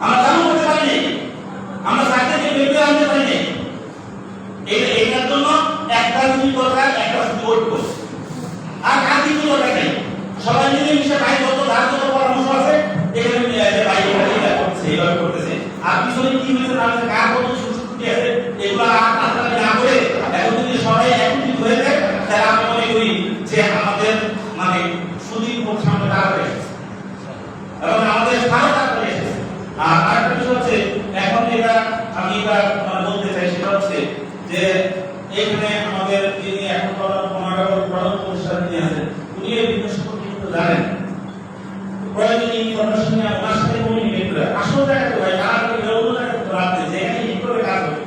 আমরা চালু করতে পারিনি, আমরা চাকরিকে বের আনতে পারিনি। এইটার জন্য একটা যদি দরকার, একটা ঐক্য আর কিছু দরকার নেই। সবাই মিলে মিশে ভাই যত ধার যত পরামর্শ আছে এখানে ভাই এটা করছে এইভাবে করতেছে, আর পিছনে কি হয়েছে আমাদের কার কত সুস্থি আছে এগুলো আপনারা না করে এখন যদি সবাই একত্রিত হয়ে যায় তাহলে আমি মনে করি যে আমাদের মানে সুদীর্ঘ সামনে আর আরেকটা বিষয় হচ্ছে এখন এটা আমি বলতে চাই সেটা হচ্ছে যে এখানে আমাদের যিনি এখন প্রধান উপদেষ্টা যিনি আছেন উনি এই বিষয় সম্পর্কে কিন্তু জানেন, প্রয়োজনীয় ইনফরমেশন নিয়ে ওনার সাথে কমিউনিকেট করে আসল জায়গাতে ভাই আর অন্য জায়গাতে রাখতে যে এখানে কি করে কাজ হবে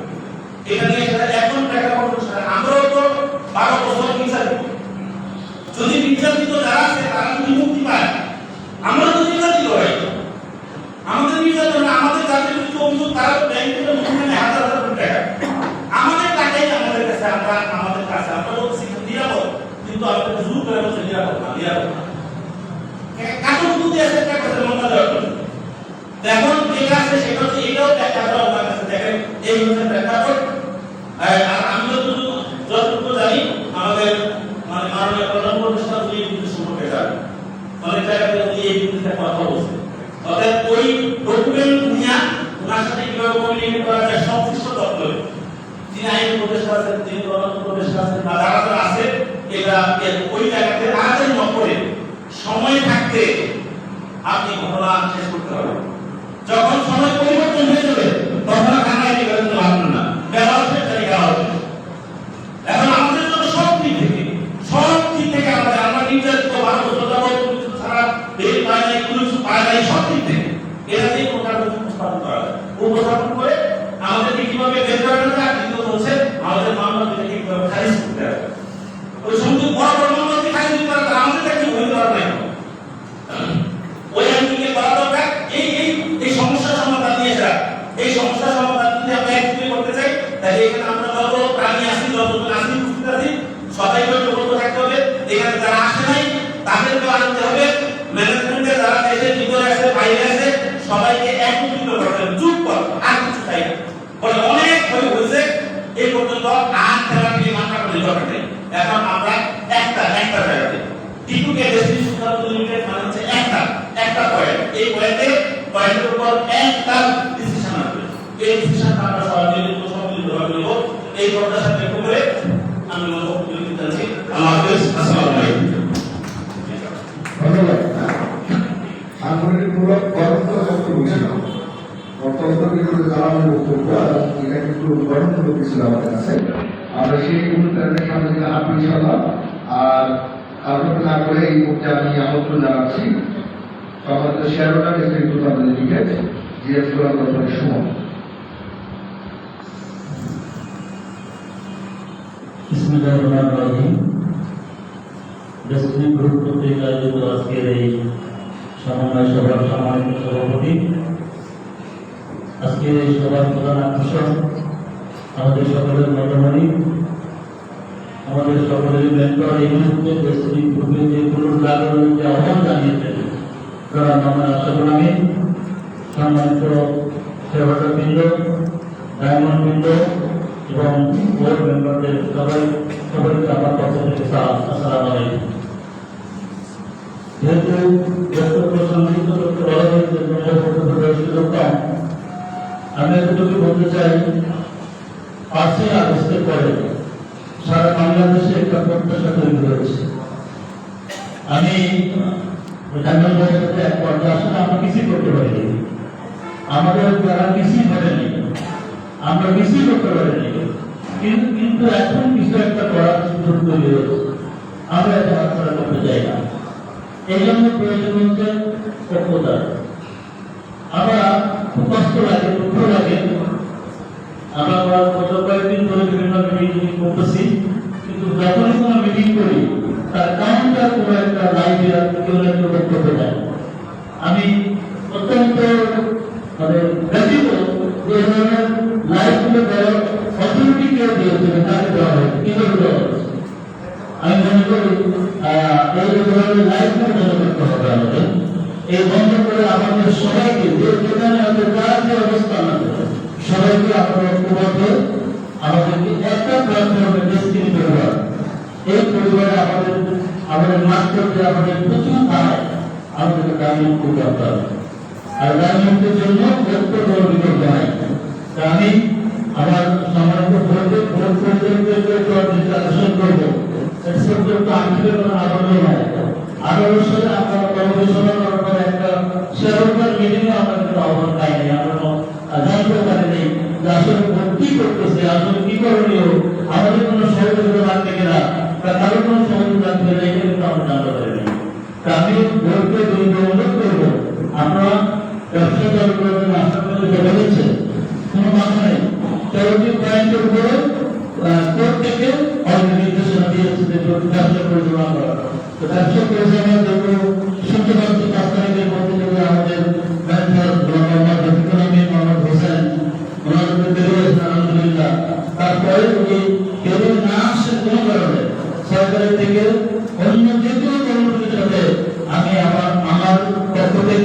এখানে এখন টাকা প্রফেশনাল আমরাও তো 12 বছর বিচারিত, যদি বিচারিত যারা আছে তারা যদি মুক্তি পায় আমরা তো বিচারিত হয়, আমাদের নির্যাতন আমাদের যাদের কিছু অভিযোগ তারা ব্যাংক থেকে মুক্তি নেয় হাজার হাজার কোটি টাকা, আমাদের টাকাই আমাদের কাছে আমাদের কাছে আমরা বলছি নিরাপদ, কিন্তু আমাদের জোর করে বলছে নিরাপদ না কাঠো বুদ্ধি আছে একটা কথা মামলা দেওয়ার জন্য। এখন যেটা আছে সেটা হচ্ছে এটাও দেখা যাবে আমার কাছে দেখেন এই হচ্ছে প্রেক্ষাপট। আর আমি যতটুকু জানি আমাদের মানে মাননীয় প্রধান উপদেষ্টা এই বিষয় সম্পর্কে জানেন, অনেক জায়গাতে এই বিষয়ে কথা বলছে, অর্থাৎ ওই ডকুমেন্ট নিয়ে ওনার সাথে কিভাবে কমিউনিকেট করা যায় সংশ্লিষ্ট দপ্তরে যিনি আইন উপদেষ্টা আছেন, যিনি প্রধান উপদেষ্টা আছেন বা যারা যারা আছে এটা ওই জায়গাতে তাড়াতাড়ি ন করে সময় থাকতে আপনি ঘটনা শেষ করতে হবে। যখন সময় পরিবর্তন হয়ে যাবে তখন কানায় দিবেন তো ভাববেন না বেলা হচ্ছে তারিখা হবে। এখন আমাদের জন্য সব দিক থেকে আমরা নির্যাতিত 12 বছর যাবত কিছু ছাড়া বের পায় নাই, কোনো কিছু পায় নাই, সব দিক থেকে এরা দিয়ে কোনটা উপস্থাপন করা যায়, উপস্থাপন করে আমাদেরকে কিভাবে বের করা যায়, দ্বিতীয়ত হচ্ছে আমাদের মামলাগুলোকে কিভাবে খারিজ করতে হবে। ওই সঙ্গে বড় বড় মামলাকে খারিজ করা আমাদের কি হয়ে যাওয়ার নাই, ওই আইনকে করা দরকার। এই সমস্যা সমাধান নিয়ে এসে এই সমস্যা সমাধান যদি আমরা একত্রিত করতে চাই তাহলে এখানে আমরা যত প্রাণী আছি যতজন আছি উপস্থিত আছি সবাইকে ঐক্যবদ্ধ থাকতে হবে। এখানে যারা আসে নাই তাদেরকে আনতে হবে, ম্যানেজমেন্টে যারা দেশের ভিতরে আছে বাইরে আছে সবাইকে একত্রিত করতে হবে। চুপ কর আর কিছু চাই না, বলে অনেক হয়ে হয়েছে এই পর্যন্ত আর থেরাপি মাথা করে দরকার নেই। এখন আমরা একটা জায়গাতে টিটুকে দেশি সুন্দর লিমিটেড মানে হচ্ছে একটা পয়েন্ট, এই পয়েন্টের উপর একটা ডিসিশন আসবে, এই ডিসিশনটা আমরা সবাই মিলে ভাবে নেব। এই প্রত্যাশা ব্যক্ত করে আমি বক্তব্য দিচ্ছি। আল্লাহ হাফেজ, আসসালামু আলাইকুম। ধন্যবাদ। সাংগঠনিকমূলক বক্তব্য ছিল, বক্তব্য কিন্তু জানানোর বক্তব্য এবং এটা কিন্তু গঠনমূলক ছিল আমাদের কাছে। আমরা সেই অনুষ্ঠানের সামনে দিকে হাত ইনশাআল্লাহ। আর আলোচনা না করে এই মুহূর্তে আমি আমন্ত্রণ জানাচ্ছি সম্মানিত শেয়ারহোল্ডার নেতৃত্ব তাদের দিকে জিএস গোলাম রতনের সুমন। বিসমিল্লাহির রহমানির রহিম। ডেসটিনি গ্রুপ কর্তৃক আয়োজিত আজকের এই সমন্বয় সভার সম্মানিত সভাপতি, আজকের এই সভার প্রধান আকর্ষণ আমাদের সকলের মতামত, আমাদের সকলের মেন্টর এই মুহূর্তে ডেসটিনি গ্রুপের যে পুনর্জাগরণের যে আহ্বান জানিয়েছেন জনাব মোহাম্মদ আশরাফুল আমিন, সম্মানিত শেয়ারহোল্ডার বৃন্দ, ডায়মন্ড বৃন্দ এবং বোর্ড মেম্বারদের সবাইকে আমার পক্ষ থেকে আসসালামু আলাইকুম। যেহেতু বক্তব্য সংযুক্ত করতে বলা হয়েছে সুযোগ কম, আমি এতটুকু বলতে চাই 5ই আগস্টের পরে সারা বাংলাদেশে একটা প্রত্যাশা তৈরি হয়েছে। আমি এক পর্যায়ে আসলে আমরা কিছুই করতে পারিনি, আমাদের যারা কিছুই করেনি, আমরা কিছুই করতে পারিনি, কিন্তু এখন কিছু একটা করার সুযোগ তৈরি হয়েছে, আমরা এটা হাতছাড়া করতে চাই না। এই জন্য প্রয়োজন হচ্ছে ঐক্যতা। আমরা খুব কষ্ট লাগে, দুঃখ লাগে, আমরা গত কয়েকদিন ধরে বিভিন্ন মিটিং করতেছি, কিন্তু যখনই কোনো মিটিং করি তার কাউন্টার কোনো একটা লাইভে কেউ একটা বক্তব্য দেয়। আমি অত্যন্ত ব্যতীত যে ধরনের লাইভগুলো দেওয়ার অথরিটি কেউ দিয়েছে তাকে দেওয়া হয়েছে, কিভাবে দেওয়া হয়েছে। আমি মনে করি এই ধরনের লাইভগুলো বন্ধ করতে হবে আমাদের। এই বন্ধ করে আমাদের সবাইকে যেখানে আমাদের যার যে অবস্থান আছে সবাইকে আমরা ঐক্যবদ্ধ, আমাদেরকে একটা প্ল্যাটফর্মে ডেসটিনি পরিবার, এই পরিবারে আমাদের মাস্টারদের আমাদের প্রচুর দায়, আমাদেরকে গ্রামীণ করতে হবে। আর গ্রামীণের জন্য ঐক্য বিকল্প নাই। আমি আমার সম্মানিত ভোটকে ভোট পরিচালকদেরকে আকর্ষণ করবো, আগ্রহ নাই। 18 সালে আমরা কর্মসূচনা করার পর একটা শেয়ারহোল্ডার মিটিংয়ে আমরা কিন্তু আহ্বান পাইনি,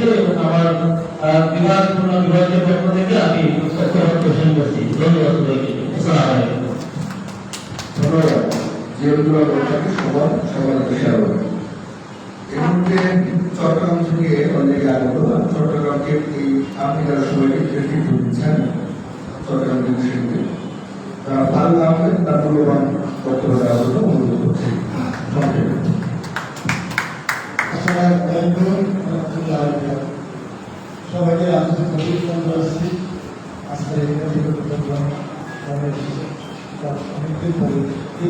থেকে এবং আমার বিভাগের পক্ষ থেকে আমি কোশ্চেন করছি। ধন্যবাদ সবাইকে। আসসালামু আলাইকুম। ধন্যবাদ। যেগুলো বলছেন সবার শেয়ার হবে। এর মধ্যে চট্টগ্রাম থেকে অনেকে আগত, চট্টগ্রামকে এই আপনি যারা সবাইকে ক্রেডিট দিচ্ছেন চট্টগ্রাম ইউনিভার্সিটিতে ফারুক আহমেদ তার মূল্যবান বক্তব্য দেওয়ার জন্য অনুরোধ করছি। সবাইকে আন্তরিক অভিনন্দন জানাচ্ছি। আজকে অনেকদিন পরে এই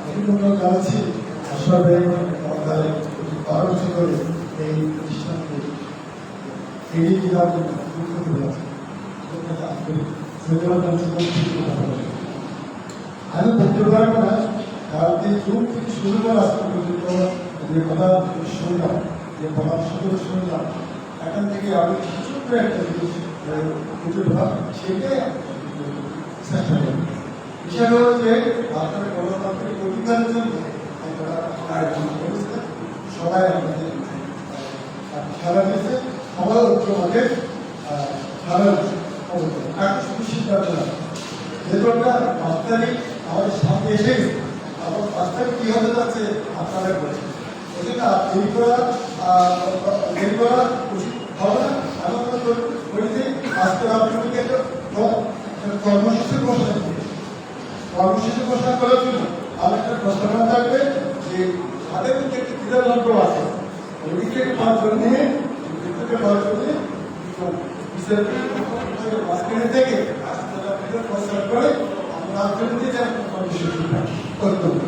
অভিনন্দন জানাচ্ছি। আসলে আমাদের 12 বছর ধরে এই প্রতিষ্ঠানকে এগিয়ে যাওয়ার জন্য আমি বলতে পারবো না, কারণ এই যুগ থেকে শুরু করে আজকে পর্যন্ত যে কথা শুনলাম, যে পরামর্শগুলো শুনলাম, এখান থেকে আমি ছোট্ট একটা জিনিস খুঁজে পেলাম, সেটাই চেষ্টা করি। বিষয় হলো যে আপনার গণতান্ত্রিক অধিকারের জন্য সবাই আমাদের খেলা দিয়েছে, সবাই ঐক্যমাকে খেলা এখন শুধু সিদ্ধান্ত না, যেটা 5 তারিখ আমাদের সামনে এসে গেছে, আবার 5 তারিখ কি হতে যাচ্ছে আপনারা বলছেন, এই জন্য দেরি করা উচিত হবে না। আমি বলি যে আজকে আপনাদেরকে একটা কর্মসূচি ঘোষণা করার জন্য আমার একটা প্রস্তাবনা থাকবে যে তাদের মধ্যে একটি ক্রীড়াযন্ত্র আছে, ওইদিকে পাওয়ার জন্য মাঝখানে থেকে প্রস্তাব করে আমরা আপনাদের কর্মসূচিটা করতে হবে।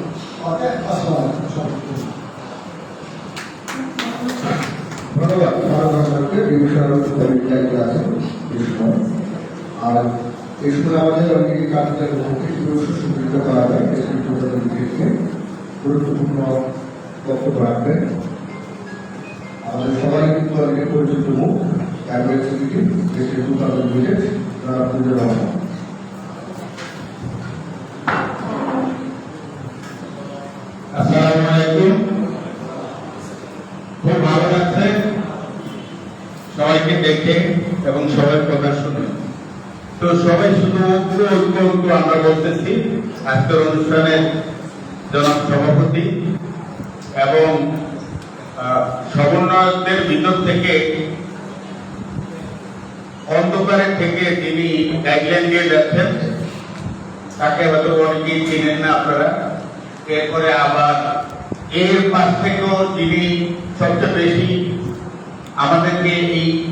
ধন্যবাদ ফারুক আহমেদকে এই বিষয়ে দায়িত্ব আছেন এই সময়। আর এই সময় আমাদের অনেক কার্যক্রমের পক্ষে সুসংগঠিত করা হয়, গুরুত্বপূর্ণ বক্তব্য রাখবেন। আমাদের সবাই কিন্তু অনেকে পরিচিত মুখ ক্যাবিনেট সেক্রেটারি দেশের উৎপাদন ভিলেজ পুজোর রহমান। আসসালামু আলাইকুম। খুব ভালো লাগছে সবাইকে দেখে এবং সবাই কথা শুনে। তো সবাই শুধু ঐক্য আমরা বলতেছি। আজকের অনুষ্ঠানের জনাব সভাপতি এবং সমন্বয়কদের ভিতর থেকে অন্ধকারের থেকে যিনি গাইডলাইন দিয়ে যাচ্ছেন, তাকে হয়তো অনেকেই চিনেন না আপনারা। এরপরে আবার এর পাশ থেকেও যিনি সবচেয়ে বেশি আমাদেরকে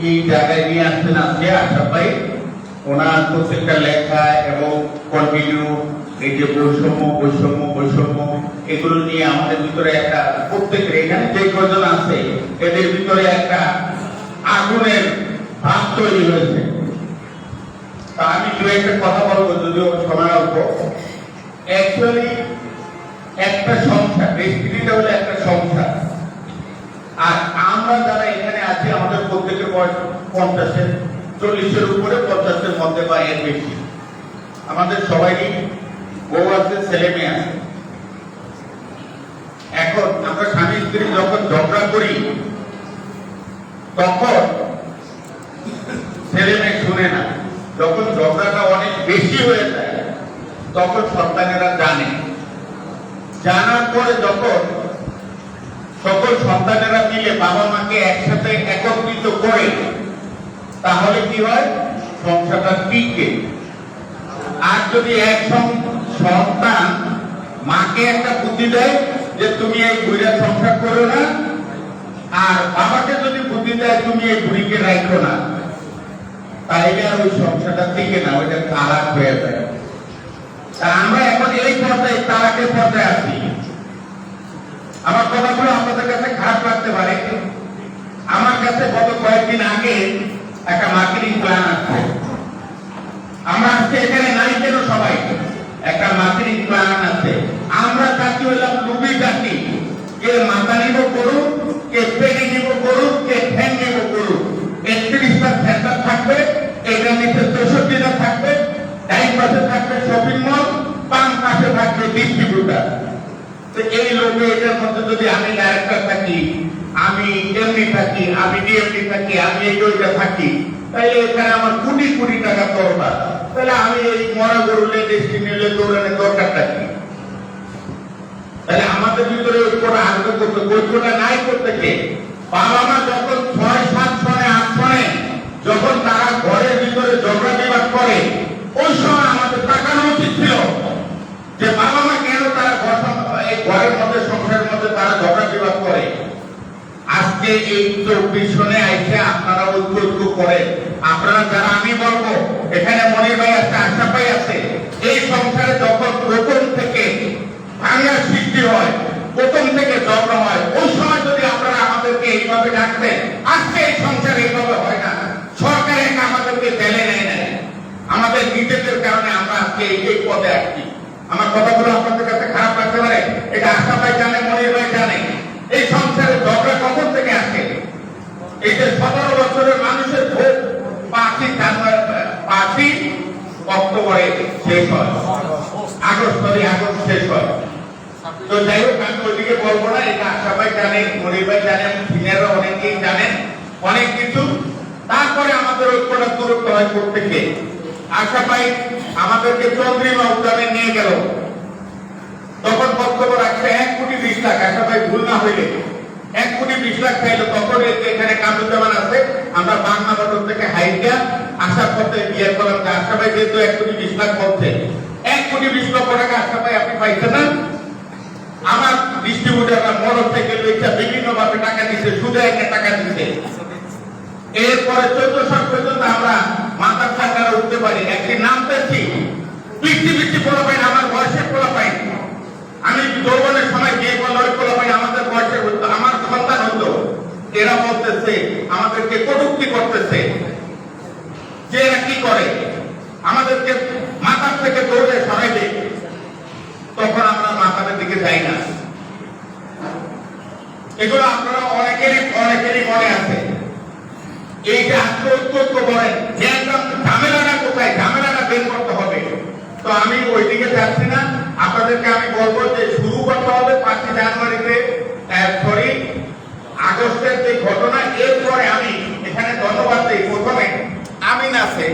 এই জায়গায় নিয়ে আসতেন আজকে আশরাফ ভাই, ওনার প্রত্যেকটা লেখা এবং কন্টিনিউ এই যে বৈষম্য এগুলো নিয়ে আমাদের ভিতরে একটা প্রত্যেকের এখানে যে কজন আছে এদের ভিতরে একটা আগুনের ভাব তৈরি হয়েছে। তা আমি দু একটা কথা বলবো, যদিও সময় অল্প। অ্যাকচুয়ালি একটা সংসার, রেস্ট্রিক্টটা হলো একটা সংসার, আর আমরা যারা এখানে আছি আমাদের প্রত্যেকের বয়স 50-এর 40-এর উপরে, 50-এর মধ্যে বা এর বেশি। আমাদের সবাইই বউ আছে, ছেলে মেয়ে আছে। এখন আমরা স্বামী স্ত্রী যখন ঝগড়া করি তখন ছেলে মেয়ে শুনে না, যখন ঝগড়াটা অনেক বেশি হয়ে যায় তখন সন্তানেরা জানার পরে যখন সকল সন্তানেরা মিলে বাবা মাকে একসাথে একত্রিত করে, তাহলে কি হয়, সংসারটা টিকে। আর যদি এক সন্তান মাকে একটা বুদ্ধি দেয় যে তুমি এই বুড়ির সংসার করো না, আর বাবাকে যদি বুদ্ধি দেয় তুমি এই বুড়িকে রাখো না, তাইলে আর ওই সংসারটা টিকে না, ওইটা তালাক হয়ে যায়। তা আমরা এখন এই পর্যায়ে তালাকের পর্যায়ে আছি। আমার কথাগুলো আপনাদের কাছে খারাপ লাগতে পারে। আমার কাছে গত কয়েকদিন আগে একটা মার্কেটিং প্ল্যান আসছে। আমরা আজকে এখানে নাই কেন, সবাই একটা মার্কেটিং প্ল্যান আছে। আমরা চাকরি হইলাম লুবি চাকরি, কে মাথা নিব করুক, কে পেটে নিব করুক, কে ঠ্যাং নিব করুক। 31টা সেন্টার থাকবে, এটার নিচে 64টা থাকবে, ডাইন পাশে থাকবে শপিং মল, বাম পাশে থাকবে ডিস্ট্রিবিউটার। তো এই লোকে এটার মধ্যে যদি আমি ডাইরেক্টর থাকি, আমি এমডি থাকি, আমি ডিএমডি থাকি, আমি এই ওইটা থাকি, তাহলে এখানে আমার কোটি কোটি টাকা দরকার। তাহলে আমি এই মরা গরুলে ডেস্টিনিলে দৌড়ানোর দরকারটা কি? তাহলে আমাদের ভিতরে ঐক্যটা আগ্রহ করতে, ঐক্যটা নাই করতে কে? বাবা মা যখন 6, 7 সনে 8 সনে যখন তারা ঘরের ভিতরে ঝগড়া বিবাদ করে, ওই সময় আমাদের তাকানো উচিত ছিল যে বাবা মা কেন তারা এই ঘরের মধ্যে সংসারের মধ্যে তারা ঝগড়া বিবাদ করে। আজকে এই 24 সনে আইসে আপনারা ঐক্য করে, আপনারা যারা, আমি বলবো এখানে মনির ভাই আছে, আশা ভাই আছে, এই সংসারে যখন প্রথম থেকে ভাঙার সৃষ্টি হয়, প্রথম থেকে ঝগড়া হয়, ওই সময় যদি আপনারা আমাদেরকে এইভাবে ডাকতেন, আজকে এই সংসার এইভাবে হয় না। সরকার একা আমাদেরকে জেলে নেয় না, আমাদের নিজেদের কারণে আমরা আজকে এই পদে আসছি। আমার কথাগুলো আপনাদের কাছে খারাপ লাগতে পারে, এটা আশা ভাই জানে, মনির ভাই জানে। এই সংসারে ঝগড়া কখন থেকে আসে? এই যে 17 বছরের মানুষের ভোট 5ই অক্টোবরে শেষ হয়, আগস্ট শেষ হয়। তো যাই হোক, আমি ওইদিকে বলবো না, এটা আশা ভাই জানেন, মনির ভাই জানেন, সিনিয়ররা অনেকেই জানেন অনেক কিছু। তারপরে আমাদের ঐক্যটা দূরত্ব হয় প্রত্যেকে। আশা ভাই আমাদেরকে চন্দ্রিমা উদ্যানে নিয়ে গেল, তখন বক্তব্য রাখছে 1 কোটি 20 লাখ, আশা ভাই ভুল না হইলে 1 কোটি 20 লাখ চাইলো। তখন এখানে কামরুজ্জামান আছে, আমরা বাংলা বটন থেকে হাইটা আশার পথে বিয়ে করলাম যে আশা ভাই যেহেতু 1 কোটি 20 লাখ বলছে, 1 কোটি 20 লক্ষ টাকা আশা ভাই আপনি পাইছেন না? আমার ডিস্ট্রিবিউটাররা মোটর সাইকেল লইছে, বিভিন্ন ভাবে টাকা দিচ্ছে, সুদে একটা টাকা দিচ্ছে। এরপরে 1400 পর্যন্ত আমরা মাথার টাকারা উঠতে পারি। একদিন নামতেছি, বৃষ্টি পোলা পাই, আমার বয়সের পোলা পাই, আমি যৌবনের সময় গিয়ে বললো ওই পোলা পাই আমাদের বয়সের হতো, আমার সন্তান হতো। এরা বলতেছে আমাদেরকে কটূক্তি করতেছে যে এরা কি করে, আমাদেরকে মাথার থেকে দৌড়ে সরাই দেয়। তখন আমরা মাথার দিকে যাই না। এগুলো আপনারা অনেকেরই মনে আছে। এই যে আত্মৈক্য বলেন, ঝামেলাটা কোথায়, ঝামেলাটা বের করতে হবে। তো আমি ওইদিকে যাচ্ছি না, আপনাদেরকে আমি বলবো যে শুরু করতে হবে 5 জানুয়ারিতে, আগস্টের যে ঘটনা। এরপরে আমি এখানে ধন্যবাদ দিই, প্রথমে আমিন আছে,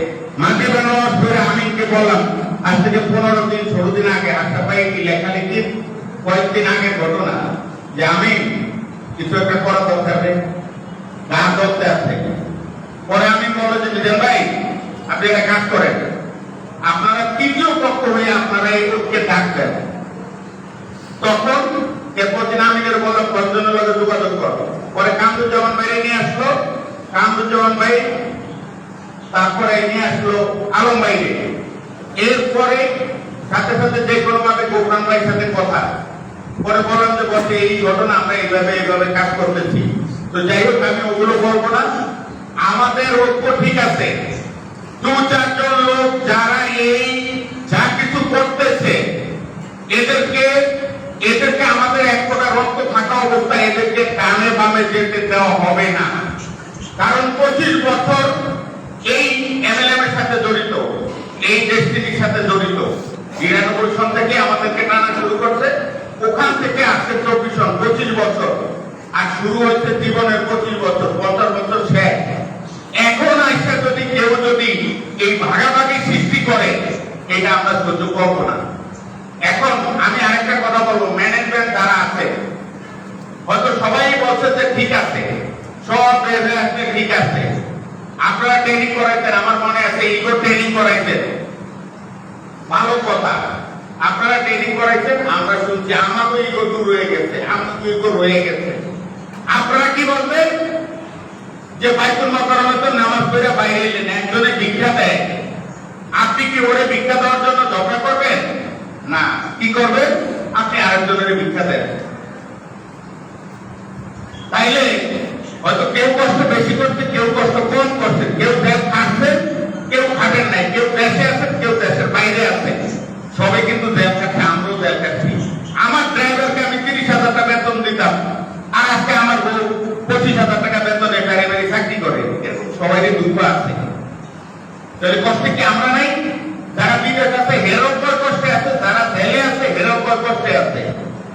মাঝে বেনামাজ ধরে আমিনকে বললাম, আজ থেকে 15 দিন 16 দিন আগে আশা ভাই লেখালেখি কয়েকদিন আগে ঘটনা, যে আমি কিছু একটা করা দরকার, গান ধরতে আছে। পরে আমি বললো যে মিজান ভাই আপনি একটা কাজ করেন, আপনারা তৃতীয় পক্ষ হয়ে আপনারা এই লোককে ডাকবেন। তখন এরপর দিন আমিনের বললাম কয়েকজনের লগে যোগাযোগ করো। পরে কামরুজ্জামান ভাই নিয়ে আসলো, কামরুজ্জামান ভাই তারপরে নিয়ে আসলো আলম ভাই। এরপরে সাথে সাথে যে কোনো ভাবে গোপাল ভাইয়ের সাথে কথা, পরে বললাম যে বসে এই ঘটনা আমরা এইভাবে কাজ করতেছি। তো যাই হোক, আমি ওগুলো বলবো না। আমাদের ঐক্য ঠিক আছে, 2-4 জন লোক যারা এই যা কিছু করতেছে, এদেরকে আমাদের এক ফোঁটা রক্ত থাকা অবস্থায় এদেরকে ডানে বামে যেতে দেওয়া হবে না। কারণ 25 বছর এই এমএলএম এর সাথে জড়িত, এই ডেস্টিনির সাথে জড়িত। 99 সন থেকে আমাদেরকে টানা শুরু করছে, ওখান থেকে আসছে 24 সন, 25 বছর। আর শুরু হয়েছে জীবনের 25 বছর, 50 বছর শেষ। এখন আইসা যদি কেউ এই ভাগাভাগি সৃষ্টি করে, এটা আমরা সহ্য করব না। এখন আমি আরেকটা কথা বলবো, ম্যানেজমেন্ট যারা আছে, হয়তো সবাই বলছে যে ঠিক আছে, সব আসলে ঠিক আছে, আপনারা ট্রেনিং করাইতেন, আমার মনে আছে ইগো ট্রেনিং করাইতেন, ভালো কথা, আপনারা ট্রেনিং করাইছেন, আমরা শুনছি। আমারও ইগো দূর হয়ে গেছে, আমার ইগো রয়ে গেছে। আপনারা কি বলবেন যে বাইতুল মোকাররমে তো নামাজ পড়ে বাইরে এলেন, একজনে ভিক্ষা দেয়, আপনি কি ওরে ভিক্ষা দেওয়ার জন্য ঝগড়া করবেন? না, কি করবেন? আপনি আরেকজনের ভিক্ষা দেন। তাইলে হয়তো কেউ কষ্ট বেশি করছে, কেউ কষ্ট কম করছে, কেউ দেশ খাটছেন, কেউ খাটেন নাই, কেউ দেশে আছেন, কেউ দেশের বাইরে আছেন, সবাই কিন্তু দেশ খাচ্ছে, আমরাও দেশ খাচ্ছি। আমার ড্রাইভারকে আমি 30,000 টাকা বেতন দিতাম, আর আজকে আমার বউ 25,000 টাকা বেতনে বাড়ি বাড়ি চাকরি করে। এরকম সবারই দুঃখ আছে। তাহলে কষ্টে কি আমরা নাই? যারা বিদেশ আছে হেরো কষ্টে আছে, যারা জেলে আছে হেরো কষ্টে আছে।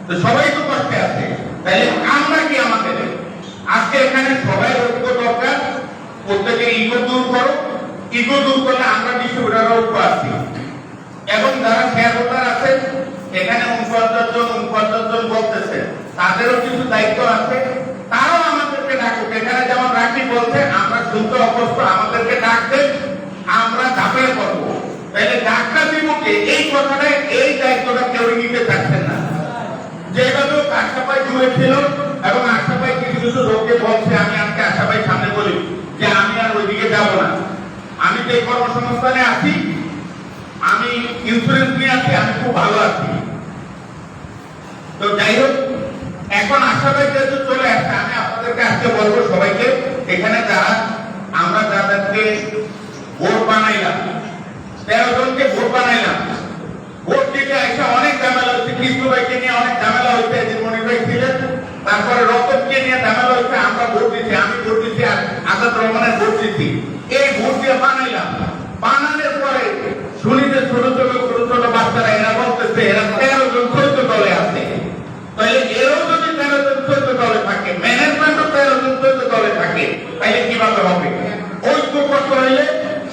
তো সবাই তো কষ্টে আছে, তাইলে আমরা কি আমাদের আজকে এখানে সবাই ঐক্য দরকার। প্রত্যেকের ইগো দূর করো, ইগো দূর করলে আমরা ডিস্ট্রিবিউটাররা ঐক্য আছি। এবং যারা শেয়ার হোল্ডার আছে এখানে 49 জন বলতেছে, তাদেরও কিছু দায়িত্ব আছে, তারাও আমাদেরকে ডাকুক। এখানে যেমন রাখি বলছে আমরা শুনতে অভ্যস্ত, আমাদেরকে ডাক দেন, আমরা ঝাঁপিয়ে পড়বো। তাহলে ডাক্তার বিমুখে এই কথাটা, এই দায়িত্বটা কেউ নিতে চাচ্ছেন না। যেভাবে আশাপাই জুড়ে ছিল এবং আশাপাই কিছু কিছু লোককে বলছে, আমি আজকে আশাপাই সামনে বলি যে আমি আর ওইদিকে যাব না, আমি যে কর্মসংস্থানে আছি, আমি ইন্স্যুরেন্স নিয়ে আছি, আমি খুব ভালো আছি। তো যাই হোক, এখন আশাবাদ যেহেতু চলে আসছে, আমি আপনাদেরকে আজকে বলবো সবাইকে, এখানে যারা আমরা যাদেরকে ভোট বানাইলাম, 13 জনকে ভোট বানাইলাম, ভোট দিতে এসে অনেক ঝামেলা হচ্ছে। কৃষ্ণ ভাইকে নিয়ে অনেক ঝামেলা হচ্ছে, যে মনির ভাই ছিলেন, তারপরে রতনকে নিয়ে ঝামেলা হচ্ছে। আমরা ভোট দিচ্ছি, আমি ভোট দিচ্ছি, আজাদ রহমানের ভোট দিচ্ছি। এই ভোট দিয়ে বানাইলাম, বানানোর পরে শুনি যে ছোট ছোট বাচ্চারা এরা বলতেছে এরা 13 জন 14 দলে আছে। তাহলে এরও যদি 13 জন 14 দলে থাকে, ম্যানেজমেন্টও 13 জন 14 দলে থাকে, তাহলে কিভাবে হবে? ঐক্য করতে হইলে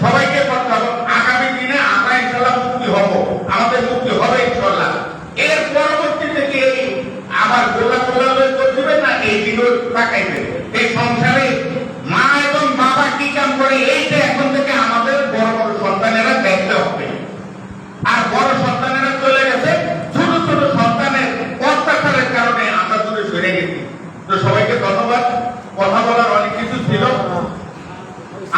সবাইকে করতে হবে। আগামী দিনে আমরা ইনশাল্লাহ মুক্তি হব, আমাদের মুক্তি হবে ইনশাল্লাহ। এর পরবর্তীতে কি আবার গোলা করবে না, এই দিনও তাকাইবে। এই সংসারে মা এবং বাবা কি কাম করে, এইটা এখন থেকে আমাদের বড় বড় সন্তানেরা দেখতে হবে। আর বড় সন্তানেরা চলে গেছে, ছোট ছোট সন্তানের অত্যাচারের কারণে আমরা দূরে সরে গেছি। তো সবাইকে ধন্যবাদ। কথা বলার অনেক কিছু ছিল,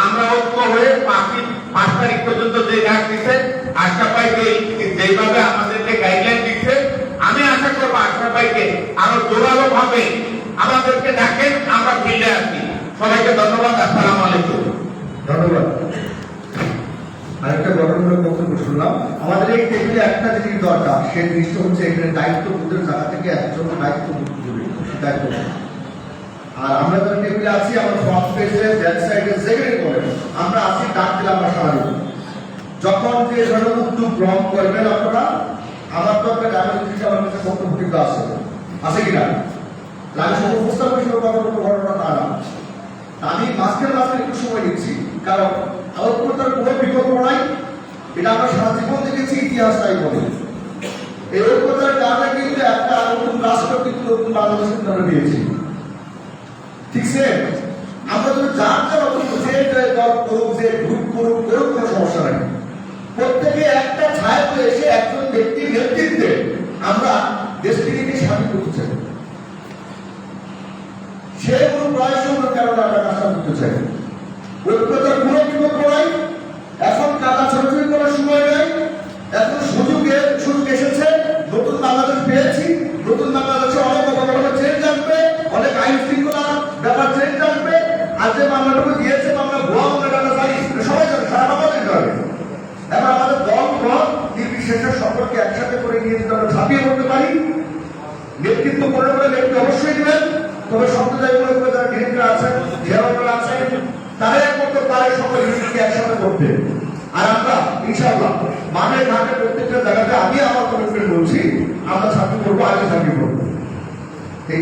আমরা ঐক্য হয়ে 5 তারিখ পর্যন্ত যে ডাক দিচ্ছে, আশরাফ যেভাবে আমাদেরকে গাইডলাইন দিচ্ছে, আমি আশা করবো আশরাফ ভাইকে আরো জোরালো ভাবে আমাদেরকে ডাকেন, আমরা ফিল্ডে আসি। সবাইকে ধন্যবাদ। আসসালামু আলাইকুম। ধন্যবাদ। আরেকটা গঠনমূলক বক্তব্য শুনলাম। আমাদের এই টেবিলে একটা জিনিস দরকার, সেই জিনিসটা হচ্ছে এখানে দায়িত্ববোধের জায়গা থেকে একজন দায়িত্ব। আর আমরা যারা টেবিলে আছি, আমার ফ্রন্ট পেজে, ব্যাক সাইডে, যেখানে করেন আমরা আছি, ডাক দিলে আমরা সারা দেব। যখন যে ধরনের উদ্যোগ গ্রহণ করবেন আপনারা, আমার তো একটা ডায়মন্ড আমার কাছে বক্তব্য কিন্তু আছে কিনা? আমি শুধু উপস্থাপন হিসেবে কথা বলবো, ঘটনা তা না। আমি মাঝখানে একটু সময় দিচ্ছি, কারণ ঐক্যতার কোনো বিকল্প নাই। এটা আমরা সারা জীবন দেখেছি, ইতিহাস তাই বলে। এই ঐক্যতার কারণে কিন্তু একটা নতুন রাষ্ট্র কিন্তু নতুন বাংলাদেশের জন্য দিয়েছি। ঠিক আছে, আমরা যদি যার যে দল করুক, যে গ্রুপ করুক, কোনো সমস্যা নাই। প্রত্যেকে একটা ছায়াতে এসে একজন ব্যক্তির নেতৃত্বে আমরা দেশটিকে স্বাধীন করতে চাই। সে কোনো প্রয়াস কেন আমরা কাজটা করতে চাই। ঐক্যতার কোনো বিকল্প নাই। এখন কাদা ছোটাছুটি করার সময় নেই। এখন সুযোগ এসেছে, নতুন বাংলাদেশ পেয়েছি। নতুন বাংলাদেশে অনেক অবকাঠামো চেঞ্জ আসবে, অনেক আইন শৃঙ্খলা ব্যাপার চেঞ্জ আসবে। আর যে বাংলাটুকু দিয়েছে বাংলা ভুয়া বাংলাটা জানি, সবাই জানে, সারা বাংলাদেশ জানে। এখন আমাদের দল মত নির্বিশেষে সকলকে একসাথে করে নিয়ে যদি আমরা ঝাঁপিয়ে পড়তে পারি, নেতৃত্ব করলে বলে নেতৃত্ব অবশ্যই দিবেন। তবে সম্প্রদায়গুলো যারা ডিরেক্টর আছেন, শেয়ারহোল্ডার আছেন, তারা একমাত্র তারাই সকল ইস্যুকে একসাথে করতে। আর আমরা ইনশাআল্লাহ মাঠে ঘাটে প্রত্যেকটা জায়গাতে আমি আমার কমিটমেন্ট বলছি, আমরা চাকরি করবো, আগে চাকরি করবো।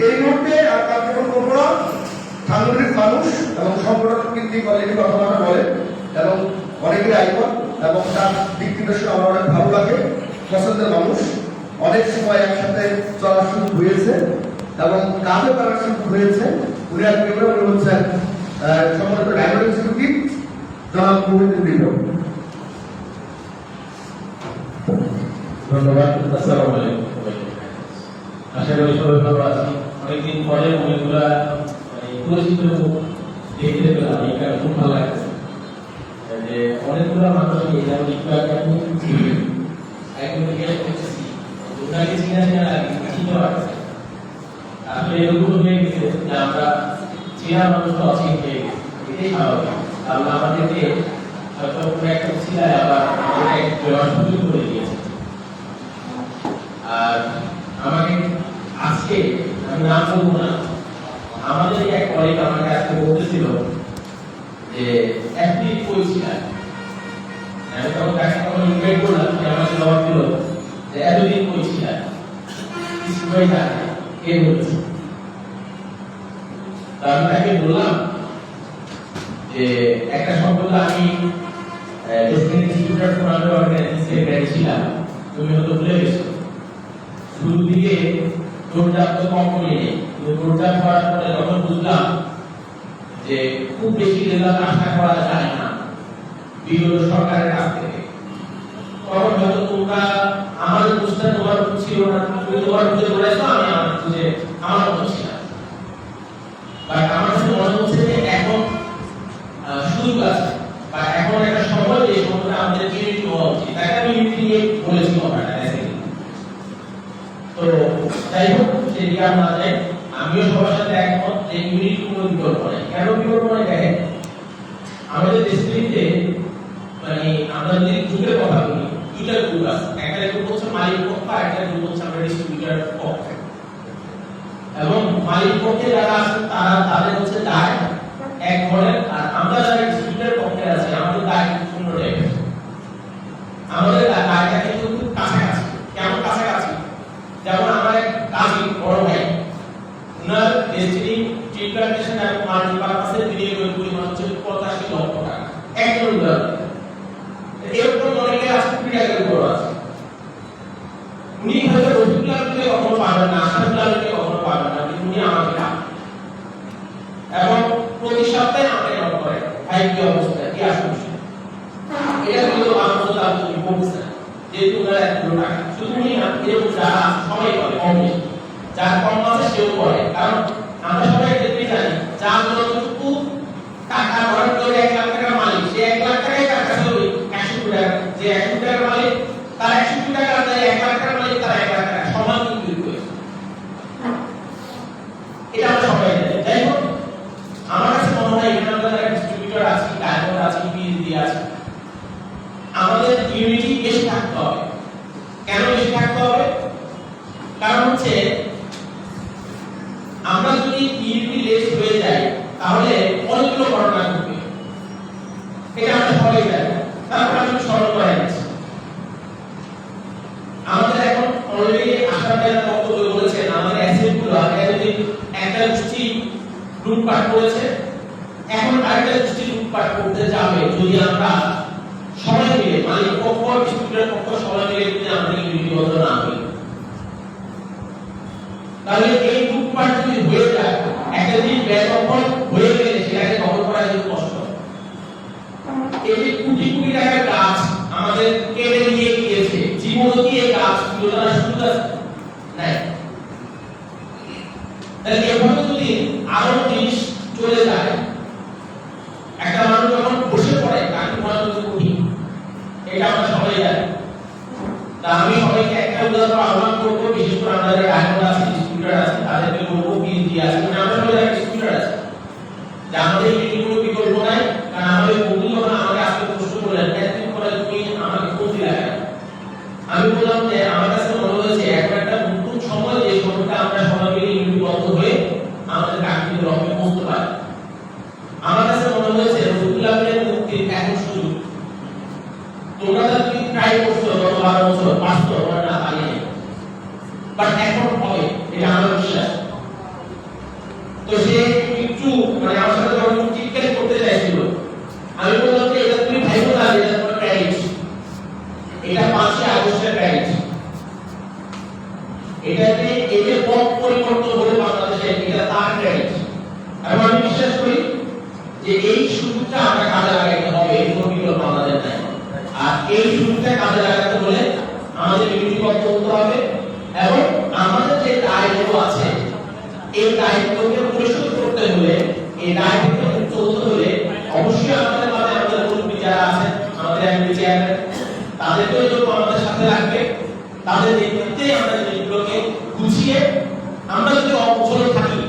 এই মুহূর্তে আর কার্যক্রম করবো না। সাংগঠনিক মানুষ এবং সংগঠন কিন্তু অলরেডি কথাবার্তা বলে এবং অনেকের আইকন এবং তার দিক নির্দেশনা আমার অনেক ভালো লাগে। পছন্দের মানুষ, অনেক সময় একসাথে চলার সুযোগ হয়েছে এবং কাজে করার সুযোগ হয়েছে। উনি হচ্ছেন সম্মানিত ডায়মন্ড এক্সিকিউটিভ জনাব গোবিন্দ বিপ্লব। ধন্যবাদ। আসসালামু আলাইকুম। আশা করি সবাই ভালো আছি। অনেকদিন পরে অনেকগুলা পরিচিত দেখতে পেলাম, এই কারণে খুব ভালো লাগছে যে অনেকগুলা মানুষ আসলে এরকম হয়ে গেছে যে আমরা চেনা মানুষটা অচিন হয়ে গেছে। এটাই স্বাভাবিক, কারণ আমাদেরকে একটা ছিলায় আবার সুযোগ করে দিয়েছে। আর আমাকে আজকে আমি নাম বলবো না, আমাদের এক কলিগ আমাকে আজকে বলতেছিল যে অ্যাক্টিভ করেছিলেন। আমি তখন তাকে ইনভাইট করলাম, সে আমাকে জবাব দিল যে এতদিন করেছিলেন। সবাই জানে কে বলেছে। আমি তাকে বললাম যে একটা সম্পর্ক আমি সেক্রেটারি ছিলাম, তুমি হয়তো ভুলে গেছো। শুরুর দিকে দৌড়ঝাঁপ তো কম করি নেই, দৌড়ঝাঁপ করার পরে যখন বুঝলাম যে খুব বেশি রেজাল্ট আশা করা যায় না বিগত সরকারের কাছ থেকে, তখন হয়তো তোমরা আমাদের বুঝতে তোমার ছিল না, তুমি তোমার বুঝে বলেছো, আমি আমার বুঝে আমার বুঝছি না। বাট আমার কাছে মনে হচ্ছে যে এখন সুযোগ আছে বা এখন একটা সময়, যে সময়টা আমাদের ইউনিটি হওয়া উচিত। তাই আমি ইউনিটি নিয়ে বলেছি কথাটা। তো যাই হোক, সেদিকে আমরা যাই। আমিও সবার সাথে একমত যে ইউনিটি কোনো বিকল্প নেই। কেন বিকল্প নেই দেখেন, আমাদের দেশটিতে মানে আমরা যদি গ্রুপের কথা বলি, দুইটা গ্রুপ আছে। একটা গ্রুপ হচ্ছে মালিক পক্ষ, আর একটা গ্রুপ হচ্ছে আমরা ডিস্ট্রিবিউটর পক্ষ। এবং মালিক পক্ষে যারা আছে তাদের হচ্ছে দায় এক ধরনের, আর আমরা যারা ডিস্ট্রিবিউটর পক্ষে আছি আমাদের দায় অন্য টাইপের। আমাদের দায়টা কিন্তু খুব কাছাকাছি। কেমন কাছাকাছি? যেমন আমার এক কাজী বড় ভাই, উনার ডেস্টিনি টি প্ল্যান্টেশন এবং মাল্টিপারপাসে বিনিয়োগের পরিমাণ হচ্ছে 85 লক্ষ টাকা। একজন উদাহরণ। এরকম অনেকে আছে ক্রিয়াকের উপর আছে। উনি হয়তো রফিকুল্লাহকে কখনো পাবেন না, আশরাফুল্লাহকে কখনো পাবেন না, কিন্তু উনি আমাকে ডাকেন এবং প্রতি সপ্তাহে আমাকে নক করেন, ভাই কি অবস্থা, কি আসছে। এটা কিন্তু আমার মতো আপনি বলছেন যেহেতু ওনার এতগুলো টাকা, শুধু উনি না, এরকম যারা সবাই করে কম বেশি, যার কম আছে সেও করে। কারণ আমরা সবাই ক্ষেত্রে জানি যার যতটুকু টাকা বরাদ্দ করে 1 লাখ টাকার মালিক, সে 1 লাখ টাকাই তার কাছে ওই 100 কোটি টাকা, যে 100 কোটি টাকার মালিক তার 100 কোটি টাকা, আর 1 লাখ টাকার মালিক তার 1 লাখ টাকা সমান কিন্তু করেছে। এটা আমরা সবাই জানি। যাই হোক, আমার কাছে মনে হয় এখানে আমরা যারা ডিস্ট্রিবিউটর আছি, ডায়মন্ড আছি, পিএসডি আছে, আমাদের ইউনিটি বেশি থাকতে হবে। কেন বেশি থাকতে হবে? কারণ হচ্ছে আমরা যদি ইউনিটি লেস হয়ে যাই তাহলে অনেকগুলো ঘটনা ঘটবে, এটা আমরা সবাই জানি। তারপর আমি স্মরণ করাই দিচ্ছি, আমাদের এখন অলরেডি আশরাফের বক্তব্য বলেছেন আমাদের অ্যাসেটগুলো আগে যদি একটা গোষ্ঠী লুটপাট করেছে, এখন আরেকটা গোষ্ঠী লুটপাট করতে যাবে। যদি আমরা সবাই মিলে, মালিক পক্ষ, ডিস্ট্রিবিউটর পক্ষ সবাই মিলে যদি আমরা ইউনিটিবদ্ধ না হই, তাহলে এই লুটপাট যদি হয়ে যায়, একটা দিন ব্যয়বহুল হয়ে গেলে সেটাকে কভার করা কিন্তু কষ্ট। এই যে কোটি কোটি টাকার কাজ আমাদের কেড়ে নিয়ে গিয়েছে, জীবনও দিয়ে কাজ যোজনা শুরু নাই। তাহলে এভাবে যদি আরো জিনিস চলে যায়, একটা মানুষ যখন বসে পড়ে তাকে মনে করতে কঠিন, এটা আমরা সবাই জানি। তা আমি সবাইকে একটা উদাহরণ আহ্বান করবো, বিশেষ করে আমরা যারা ডায়মন্ড আছি, ডিস্ট্রিবিউটর আছি, তাদেরকে বলবো, পিএসডি আছে, মানে আমরা সবাই যারা ডিস্ট্রিবিউটর আছি, যে আমাদের ইউনিটি কোনো বিকল্প নাই। কারণ আমাদের বন্ধু যখন আমাকে আজকে প্রশ্ন করলেন একদিন পরে তুমি আমাকে কোন দিলা, আমি বললাম যে আমার কাছে মনে হয়েছে এখন একটা নতুন সময়, যে সময়টা আমরা সবাই মিলে ইউনিটিবদ্ধ হয়ে আমাদের কাঙ্ক্ষিত লক্ষ্যে পৌঁছতে পারি। আমার কাছে মনে হয়েছে রফিকুল্লাহের মুক্তির এখন সুযোগ। তোমরা যদি ট্রাই করছো গত 12 বছর, 5 তোমরা না পারিনি, বাট এখন হবে, এটা আমার বিশ্বাস। তো সে একটু মানে আমার সাথে যখন চিৎকার করতে চাইছিল, আমি বললাম যে এটা তুমি ভাইবো না, এটা তোমার ক্রেডিট, এটা 5 আগস্টের ক্রেডিট, এটাতে এদের পথ পরিবর্তন হলে বাংলাদেশে এটা তার ক্রেডিট। এবং আমি বিশ্বাস করি যে এই সুযোগটা আমরা কাজে লাগাইতে হবে, এই বিকল্প আমাদের নাই। আর এই সুযোগটা কাজে লাগাতে হলে আমাদের ইউনিটিবদ্ধ হতে হবে এবং আমাদের যে দায়িত্ব আছে এই দায়িত্বকে পরিশোধ করতে হলে, এই দায়িত্বকে চলতে হলে অবশ্যই আমাদের মাঝে আমাদের মুরব্বী যারা আছেন, আমাদের এমপি চেয়ারম্যান, তাদেরকেও যখন আমাদের সাথে রাখবে, তাদের নেতৃত্বে আমরা জিনিসগুলোকে গুছিয়ে আমরা যদি অবচল থাকি,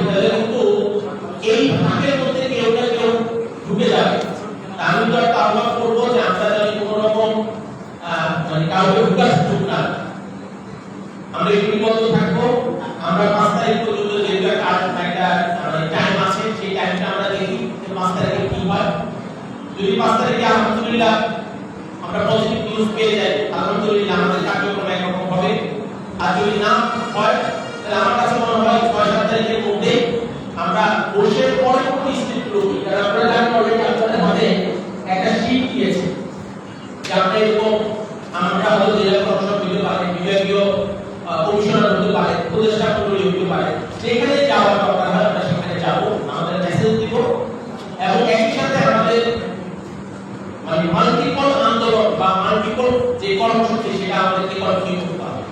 তাহলে কিন্তু এই ফাঁকের মধ্যে কেউ না কেউ ঢুকে যাবে। আমি তো একটা আহ্বান করবো যে আমরা যদি কোনো রকম মানে কাউকে ঢুকার সুযোগ না, আমরা ইউনিটিবদ্ধ থাকবো। আমরা 5 তারিখ পর্যন্ত যেটা একটা টাইম আছে, সেই টাইমটা আমরা দেখি 5 তারিখে কি হয়। যদি 5 তারিখে আলহামদুলিল্লাহ আমরা পজিটিভ নিউজ পেয়ে যাই, আলহামদুলিল্লাহ আমাদের কার্যক্রম একরকম হবে। আর যদি না হয় তাহলে আমার কাছে মনে হয় 6-7 তারিখের মধ্যে আমরা বসে পরবর্তী স্টেপগুলো কি, কারণ আপনারা জানেন অলরেডি আপনাদের হাতে একটা শীট দিয়েছে যে আমরা এরকম আমরা হয়তো জেলা প্রশাসক দিতে পারে, বিভাগীয় কমিশনার হতে পারে, উপদেষ্টা মন্ডলী হতে পারে, সেখানে যাওয়ার দরকার হয় আমরা সেখানে যাব, আমাদের মেসেজ দিব এবং একই সাথে আমাদের মানে মাল্টিপল আন্দোলন বা মাল্টিপল যে কর্মসূচি সেটা আমাদেরকে কন্টিনিউ করতে হবে।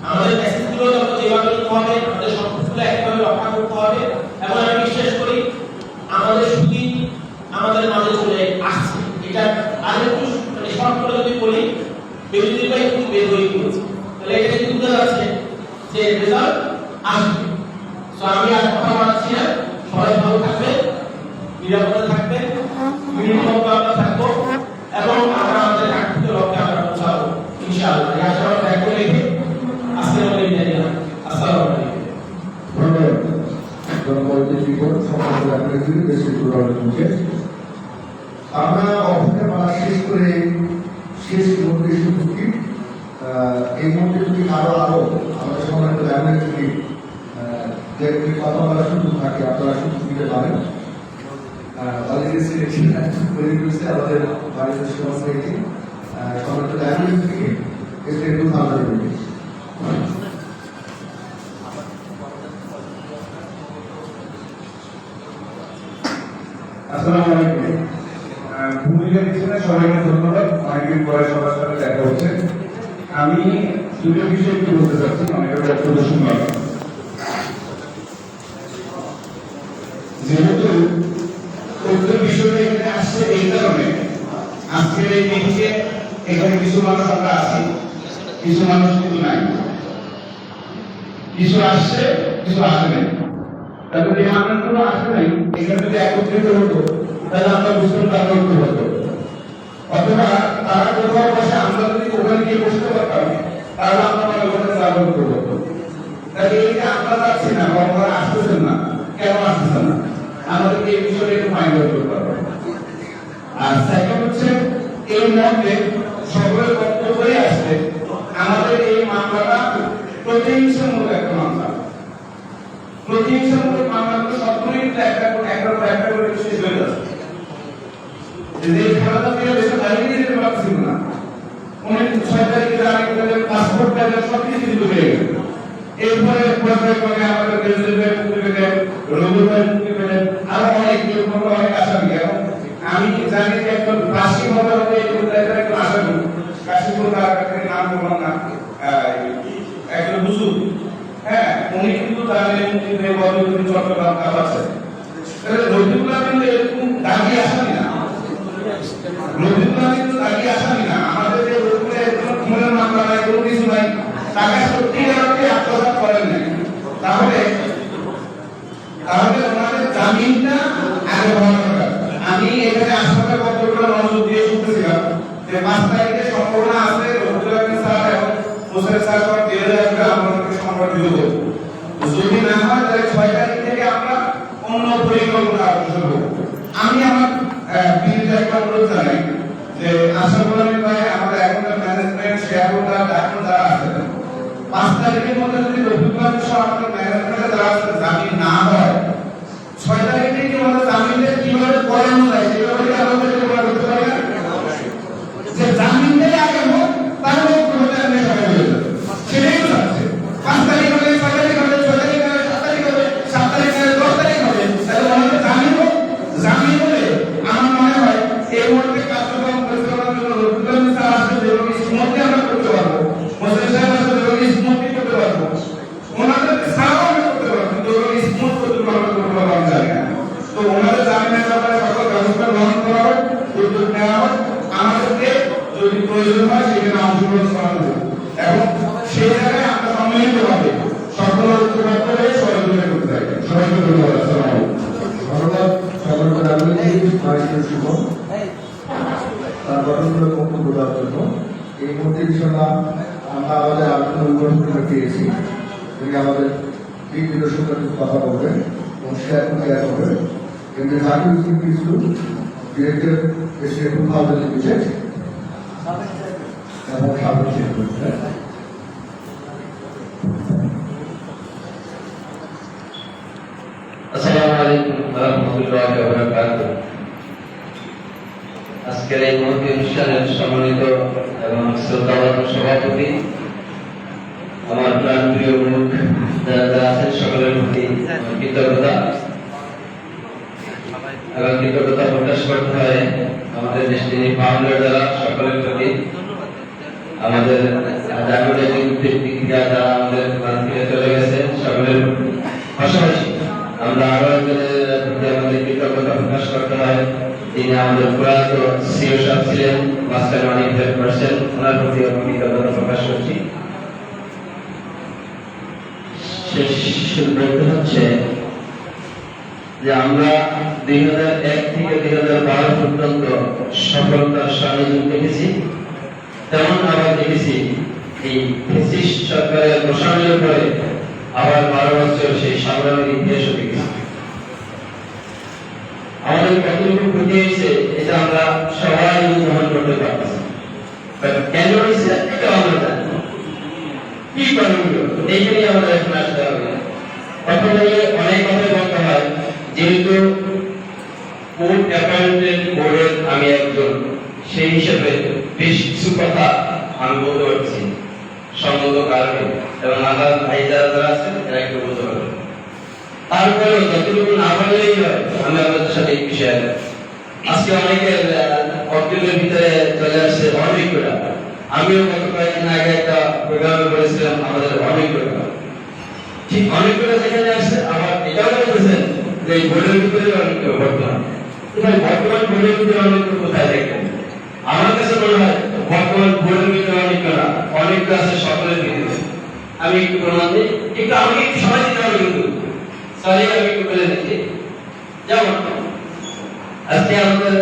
আমাদের মেসেজগুলো যত যেভাবে নিতে হবে, আমাদের সম্পর্কগুলো একভাবে রক্ষা করতে হবে এবং আমি বিশ্বাস করি আমাদের সুদি আমাদের মাঝে চলে আসছে। এটা আরেকটু মানে শর্ট করে যদি বলি, বেরোজগার ভাই কিন্তু বের হয়ে গিয়েছে, তাহলে এটা কিন্তু বোঝা যাচ্ছে যে রেজাল্ট আসবে। তো আমি আর কথা বলছি না, সবাই ভালো থাকবেন, নিরাপদে থাকবেন, মিনিমাম আমরা থাকবো এবং আমরা আমাদের কাঙ্ক্ষিত লক্ষ্যে আমরা পৌঁছাবো ইনশাআল্লাহ। এই আশাবাদ ব্যক্ত রেখে আজকের মতো বিদায় নিলাম। আসসালামু আলাইকুম। ধন্যবাদ জনপদের বিপদ সম্পর্কে আপনাদের দুই বেশি মুখে আমরা অফিসে পালা শেষ করে শেষ মধ্যে শুধু কি এই মধ্যে যদি আরো আমাদের সম্মানিত ব্যাপারে যদি যে কথা বলার সুযোগ থাকে আপনারা সুযোগ দিতে পারেন। অলরেডি সিলেকশন করে দিয়েছে আমাদের বাড়িতে সমস্ত থেকে সম্মানিত ব্যাপারে থেকে এসে একটু ভালো লাগবে। আসসালামু আলাইকুম। ভূমিকা দিচ্ছেন সবাইকে ধন্যবাদ, অনেকদিন পরে সবার সাথে দেখা হচ্ছে। আমি দুটো বিষয় একটু বলতে চাচ্ছি, অনেকের বক্তব্য শুনলাম। যেহেতু উক্ত বিষয়টা এখানে আসছে এই কারণে, আজকের এই মিটিংয়ে এখানে কিছু মানুষ আমরা আছি, কিছু মানুষ কিন্তু নাই, কিছু আসছে কিছু আসে নাই। তারপর এই আন্দোলনগুলো আসে নাই, এখানে যদি একত্রিত হতো তাহলে আমরা বুঝতে পারতাম হতো, অথবা তারা কোথাও বসে আমরা যদি ওখানে গিয়ে বসতে পারতাম তাহলে আমরা মনে করতে আন্দোলন করবো। তাহলে এই যে আমরা যাচ্ছি না, আপনারা আসতেছেন না, কেন আসতেছেন না, আমাদেরকে এই বিষয়টা একটু ফাইন্ড আউট করতে হবে। আর সেকেন্ড হচ্ছে এই মধ্যে সকলের বক্তব্যই আসছে আমাদের এই মামলাটা প্রতিহিংসামূলক একটা মামলা। প্রতিহিংসামূলক মামলাগুলো সবগুলোই একটা করে শেষ হয়ে যাচ্ছে। যে খেলাটা দিয়ে দেশে বাইরে নিয়ে যেতে পারছিল না, উনি 6 তারিখে আরেক পাসপোর্ট পেলেন, সবকিছু কিন্তু হয়ে গেল। এরপরে করে আমাদের প্রেসিডেন্ট মুক্তি পেলেন, রঘু ভাই মুক্তি পেলেন, আরো অনেক অনেক আসামি। এবং আমি জানি যে একজন বাসী হবে একজন আসামি, কাশিপুর তার নাম বললাম না, একজন হুজুর, হ্যাঁ, উনি কিন্তু তাহলে মুক্তি পেয়ে বদরুদ্দিন চট্টগ্রাম কাপাচ্ছে। তাহলে রবিউল্লাহ কিন্তু এরকম দাবি আসামি না, রবিউল্লাহ কিন্তু দাবি আসামি না। আমাদের যে রবিউল্লাহ একজন খুনের মামলা নাই, কোনো কিছু নাই, টাকা সত্যিকারকে আত্মসাৎ করেন নাই, তাহলে ওনাদের জামিনটা আগে হওয়া দরকার। আমি এখানে আসামের কতগুলো মনোযোগ দিয়ে শুনতেছিলাম যে 5 তারিখে সম্ভাবনা আছে রবিউল্লাহ স্যার এবং হোসেন স্যার সব দিয়ে যাবে, আমরা সম্পর্ক দিব। যদি না হয় তাহলে 6 তারিখ থেকে আমরা অন্য পরিকল্পনা শুরু করব। আমি আমার বিরুদ্ধে একটা অনুরোধ জানাই যে আশাফুল ভাই আমাদের এখনকার ম্যানেজমেন্ট শেয়ার হোল্ডার এখন যারা আছেন, 5 তারিখের মধ্যে যদি রবিবার সহ আমাদের ম্যানেজমেন্টে যারা আছেন জামিন না হয়, 6 তারিখ থেকে আমাদের জামিনটা কিভাবে করানো যায় সেভাবে আমাদের করতে পারি না, যে জামিনটাই আগে হোক, তাহলে প্রবলেম সবাই হয়ে যাবে। সেটাই তো আছে 5 তারিখ হলে 6 তারিখ হবে, 6 তারিখ হবে, 7 তারিখ হবে, 7 তারিখ হবে, 10 তারিখ হবে, তাহলে আমাদের জামিন হোক। জামিন হলে আমার মনে হয় এই মুহূর্তে কার্যক্রম পরিচালনার জন্য রবিবার স্যার আসবে, যেভাবে স্মুথলি আমরা করতে পারবো, মোসেন সাহেব আসবে, যেভাবে স্মুথলি করতে পারবো, ওনাদের ছাড়াও আমরা করতে পারবো, কিন্তু ওভাবে স্মুথ করতে পারবো আমি জানি না। তো ওনাদের জামিনের ব্যাপারে সকল ব্যবস্থা গ্রহণ করা হোক, উদ্যোগ নেওয়া হোক, আমাদেরকে যদি প্রয়োজন হয় সেখানে অংশগ্রহণ করা হবে এবং সেই জায়গায় আমরা সম্মিলিতভাবে সকল ঐক্যবদ্ধ হয়ে সহযোগিতা করতে চাই। সবাইকে ধন্যবাদ। আসসালামু ধন্যবাদ সকলকে তার গঠনমূলক বক্তব্য দেওয়ার জন্য। এই মুহূর্তে বিষয়টা আমরা আমাদের আলোচনা উদ্বোধন পেয়েছি, তিনি আমাদের দিক নির্দেশকের কথা বলবেন এবং শেয়ার করবেন। কিন্তু জাতীয় কিছু ডিরেক্টর এসে 2000 লিখেছে এবং সাবেক আলাইকুম ওয়া রাহমাতুল্লাহি ওয়া বারাকাতুহু। আজকের এই মহতী অনুষ্ঠানের সম্মানিত এবং শ্রদ্ধাভাজন সভাপতি, আমার প্রাণপ্রিয় মুখ যারা আছেন সকলের প্রতি কৃতজ্ঞতা এবং কৃতজ্ঞতা প্রকাশ করতে হয় আমাদের দেশটির ফাউন্ডার যারা সকলের প্রতি, আমাদের জাতীয় দিকরা যারা আমাদের ফিরে চলে গেছেন সকলের পাশাপাশি আমরা আরো একজনের প্রতি আমাদের কৃতজ্ঞতা প্রকাশ করতে হয়। তিনি আমাদের প্রয়াত সিও সাহেব ছিলেন, মাস্টার অনেক হেল্প করছেন, ওনার প্রতি আমি কৃতজ্ঞতা প্রকাশ করছি। শেষ বলতে হচ্ছে যে আমরা 2001 থেকে 2012 পর্যন্ত সফলতার সান্নিধ্য দেখেছি, তেমন আবার দেখেছি এই ফ্যাসিস্ট সরকারের প্রশাসনের পরে আবার 12 বছর সেই সংগ্রামের ইতিহাসও দেখেছি। আমাদের কতটুকু ক্ষতি হয়েছে এটা আমরা সবাই অনুধাবন করতে পারছি, কেন হয়েছে এটা আমরা জানি। কি কারণগুলো এইখানে আমাদের এখন আসতে হবে। প্রথমে অনেক কথাই বলতে হয়, যেহেতু কোর্ট অ্যাপয়েন্টেড বোর্ডের আমি একজন, সেই হিসেবে বেশ কিছু কথা আমি বলতে পারছি সঙ্গত কারণে, এবং আমার ভাই যারা আছেন এরা একটু বলতে পারবেন। তারপরে যতটুকু না বললেই হয় আমি আপনাদের সাথে এই বিষয়ে আজকে অনেকে অর্জনের ভিতরে চলে আসছে অনেকটা। আমিও গত কয়েকদিন আগে একটা প্রোগ্রামে বলেছিলাম আমাদের অনেকটা, ঠিক অনেকটা যেখানে আসছে আবার এটাও বলতেছেন যে এই বোর্ডের ভিতরে অনেকটা বর্তমান বোর্ডের ভিতরে অনেকটা কোথায় দেখবেন। আমার কাছে মনে হয় বর্তমান বোর্ডের ভিতরে অনেকটা আছে সকলের ভিতরে। আমি একটু প্রমাণ দিই, একটু আমাকে একটু সময় দিতে হবে কিন্তু সরি আমি একটু বলে দিচ্ছি। যেমন আজকে আমাদের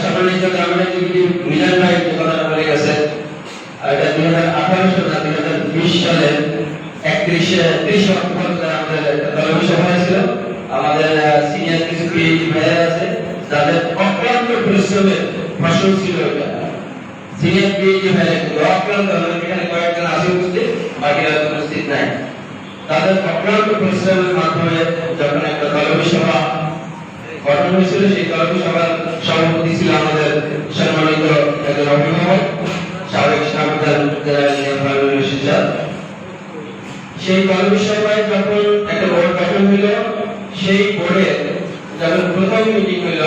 সম্মানিত গ্রামের এক্সিকিউটিভ মিজান ভাই যে কথাটা বলে গেছে, এটা 2018 সাল না 2020 সালের 31 অক্টোবর আমাদের দলবদ্ধ সভা হয়েছিল। আমাদের সিনিয়র কিছু পিএইচডি ভাইরা আছে যাদের অক্লান্ত পরিশ্রমের ফসল ছিল এটা। সিনিয়র পিএইচডি ভাইরা কিন্তু অক্লান্ত, এখানে কয়েকজন আছে উপস্থিত, বাকিরা উপস্থিত নাই। তাদের অক্লান্ত পরিশ্রমের মাধ্যমে যখন একটা দলবদ্ধ সভা গঠন হয়েছিল, সেই দলবদ্ধ সভার সভাপতি ছিল আমাদের সম্মানিত একজন অভিভাবক সাবেক সেই দলবদ্ধ সভায় যখন একটা বোর্ড গঠন হইল, সেই বোর্ডে যখন প্রথম মিটিং হইল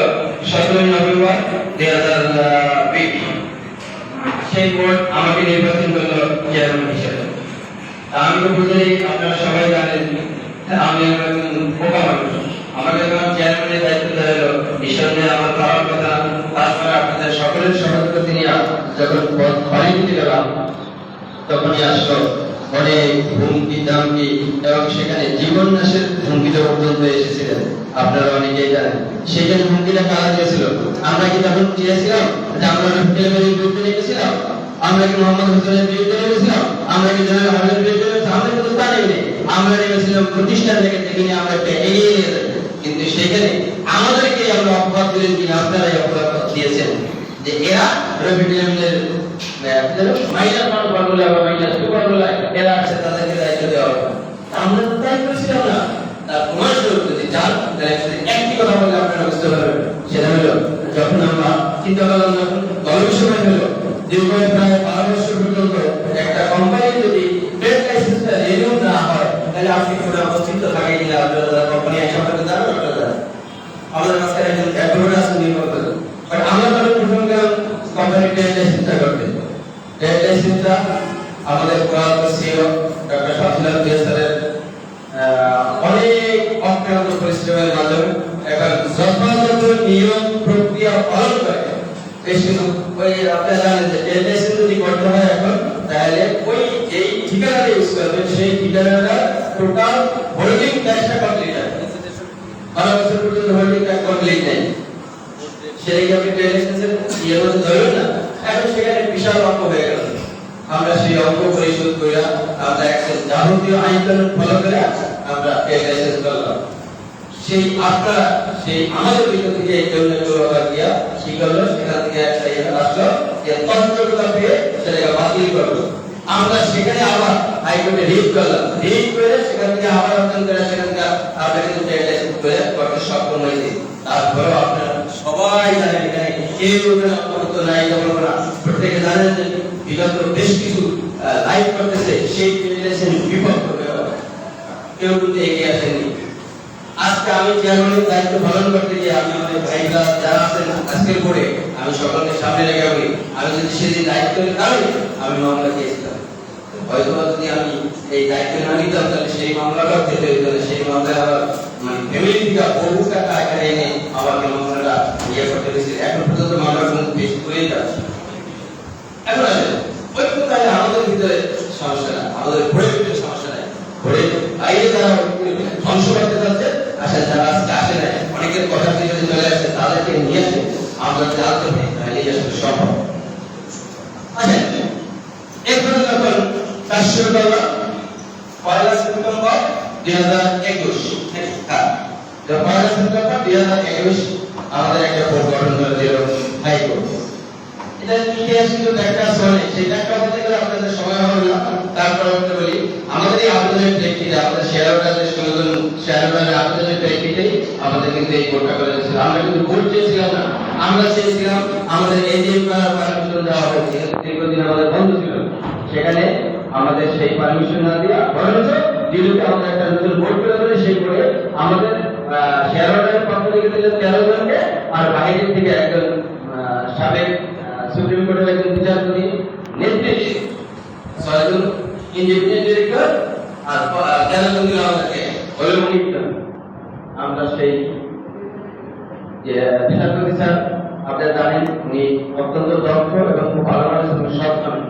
17 নভেম্বর 2020, সেই বোর্ড আমাকে নির্বাচন করলো চেয়ারম্যান হিসেবে। আমি তো বুঝি আপনারা সবাই জানেন আমি একজন বোকা মানুষ, আমাকে যখন চেয়ারম্যানের দায়িত্ব দেওয়া হলো এই সঙ্গে আমার খাওয়ার কথা, তারপরে আপনাদের সকলের সহযোগিতা নিয়ে যখন ঘরে নিতে গেলাম তখনই আসলো অনেক হুমকি দামকি, এবং সেখানে জীবন নাশের হুমকিটা পর্যন্ত এসেছিলেন, আপনারা অনেকেই জানেন। সেখানে হুমকিটা কারা দিয়েছিল? আমরা কি তখন চেয়েছিলাম যে আমরা রফিকের বিরুদ্ধে নেমেছিলাম? আমরা কি মোহাম্মদ হোসেনের বিরুদ্ধে নেমেছিলাম? আমরা কি জেনারেল হাবিবের বিরুদ্ধে নেমেছিলাম? আমরা কিন্তু তা নেই, আমরা নেমেছিলাম প্রতিষ্ঠান থেকে নিয়ে আমরা একটা এগিয়ে নিয়ে যাই। কিন্তু সেখানে আমাদেরকে আমরা অপবাদ দিলেন কিনা আপনারাই অপবাদ দিয়েছেন যে এরা রফিকের মাইনাস ওয়ান ফর্মুলা বা মাইনাস টু ফর্মুলা এরা আছে, তাদেরকে দায়িত্ব দেওয়া হবে। আমরা তো তাই করেছিলাম না। তার প্রমাণ স্বরূপ যদি চান তাহলে একটি কথা বললে আপনারা বুঝতে পারবেন, সেটা হলো যখন আমরা চিন্তা করলাম, যখন দলবদ্ধ সভা হলো, দীর্ঘ প্রায় 12 বছর পর্যন্ত একটা কোম্পানি যদি ট্রেড লাইসেন্সটা রিনিউ না হয় তাহলে আপনি কোনো অস্তিত্ব থাকে কিনা আপনারা কোম্পানি সম্পর্কে জানেন, আপনারা জানেন। আমাদের মাঝখানে একজন অ্যাডভোকেট আছেন নির্ভর করে, বাট আমরা তখন প্রথম গেলাম কোম্পানি ট্রেড লাইসেন্সটা করতে। ট্রেড লাইসেন্সটা আমাদের প্রয়াত সিও ডক্টর শামসুল্লাহ স্যারের অনেক অক্লান্ত পরিশ্রমের মাধ্যমে এখন যথাযথ নিয়ম প্রক্রিয়া পালন করে বেশ কিছু ওই আপনারা জানেন যে ট্রেড লাইসেন্স যদি করতে হয় এখন, তাহলে ওই যেই ঠিকানাটা ইউজ করবেন সেই ঠিকানাটা টোটাল হোল্ডিং ট্যাক্সটা কমপ্লিট হয়। 12 বছর পর্যন্ত হোল্ডিং ট্যাক্স কমপ্লিট নেই, সেটাকে আপনি ট্রেড লাইসেন্সের ইয়ে মধ্যে ধরবেন না। এখন সেখানে বিশাল অঙ্ক হয়ে গেল। আমরা সেই অঙ্ক পরিশোধ করে আমরা একটা যাবতীয় আইন কানুন ফলো করে আমরা ট্রেড লাইসেন্স করলাম। সেই আপনারা সেই আমাদের ভিতর থেকে কেউ না কেউ আবার গিয়া কি করলো, সেখান থেকে একটা ইয়ে আসলো যে তন্ত্রটা পেয়ে সেটাকে বাতিল করলো। আমরা সেখানে আবার হাইকোর্টে রিট করলাম, রিট করে সেখান থেকে আবার আবেদন করে সেখানকার আপনাকে ট্রেড লাইসেন্স করে করতে সক্ষম হয়েছে। তারপরেও আপনারা সবাই জানেন এখানে কেউ এখানে অন্তত নাই যেমন না, প্রত্যেকে জানেন যে বিগত বেশ কিছু লাইভ করতেছে সেই ট্রেড লাইসেন্স বিপক্ষ কেউ কিন্তু এগিয়ে আসেনি। আজকে আমি চেয়ারম্যানের দায়িত্ব পালন করতে গিয়ে আমি আমাদের ভাইরা যারা আছেন আজকের পরে আমি সকলকে সামনে রেখে বলি, আমি যদি সেদিন দায়িত্বের কারণে আমি মামলা দিয়েছিলাম, হয়তো যদি আমি এই দায়িত্ব না নিতাম তাহলে সেই মামলাটা যেতে হইতো, সেই মামলায় আবার মানে ফ্যামিলি থেকে বহু টাকা এখানে এনে আমাকে মামলাটা ইয়ে করতে হয়েছিল। এখন পর্যন্ত মামলা কিন্তু বেশ করেই যাচ্ছে। এখন আসলে ঐক্যতায় আমাদের ভিতরে সমস্যা না, আমাদের ঘরের ভিতরে সমস্যা নাই, ঘরে বাইরে যারা ধ্বংস করতে যাচ্ছে আসলে যারা আজকে আসে নাই অনেকের কথা পিছনে চলে আসছে তাদেরকে নিয়ে আসে আমরা জানতে পারি তাহলে আসলে সম্ভব। আচ্ছা এরপরে যখন কাজ শুরু করলাম 1 সেপ্টেম্বর 2021, হ্যাঁ 1 সেপ্টেম্বর 2021 আমাদের একটা বোর্ড গঠন করে দিল হাইকোর্ট। এটা ইতিহাস কিন্তু একটা চলে, সেটা একটা বলতে গেলে আপনাদের সময় হবে না, তারপর আমরা বলি আমাদের এই আবেদনের প্রেক্ষিতে আমাদের শেয়ারহোল্ডারদের সংগঠন শেয়ারহোল্ডারের আবেদনের প্রেক্ষিতে আমাদের কিন্তু এই বোর্ডটা করে দিয়েছিল। আমরা কিন্তু বোর্ড চেয়েছিলাম না, আমরা চেয়েছিলাম আমাদের এজিএম পারমিশন দেওয়া হবে, দীর্ঘদিন আমাদের বন্ধ ছিল, সেখানে আমাদের সেই পারমিশন না দিয়ে বরঞ্চ দিল্লিতে আমাদের একটা নতুন বোর্ড করে দেবে, সেই বোর্ডে আমাদের শেয়ারহোল্ডারের পক্ষ থেকে দিলেন 13 জনকে আর বাইরের থেকে একজন সাবেক সুপ্রিম কোর্টের একজন বিচারপতি নেতৃত্বে 6 জন ইন্ডিপেন্ডেন্ট ডিরেক্টর আর 13 জন আমাদেরকে অনুমোদিত। আমরা সেই যে বিচারপতি স্যার আপনারা জানেন উনি অত্যন্ত দক্ষ এবং খুব ভালো মানুষ এবং সৎ মানুষ।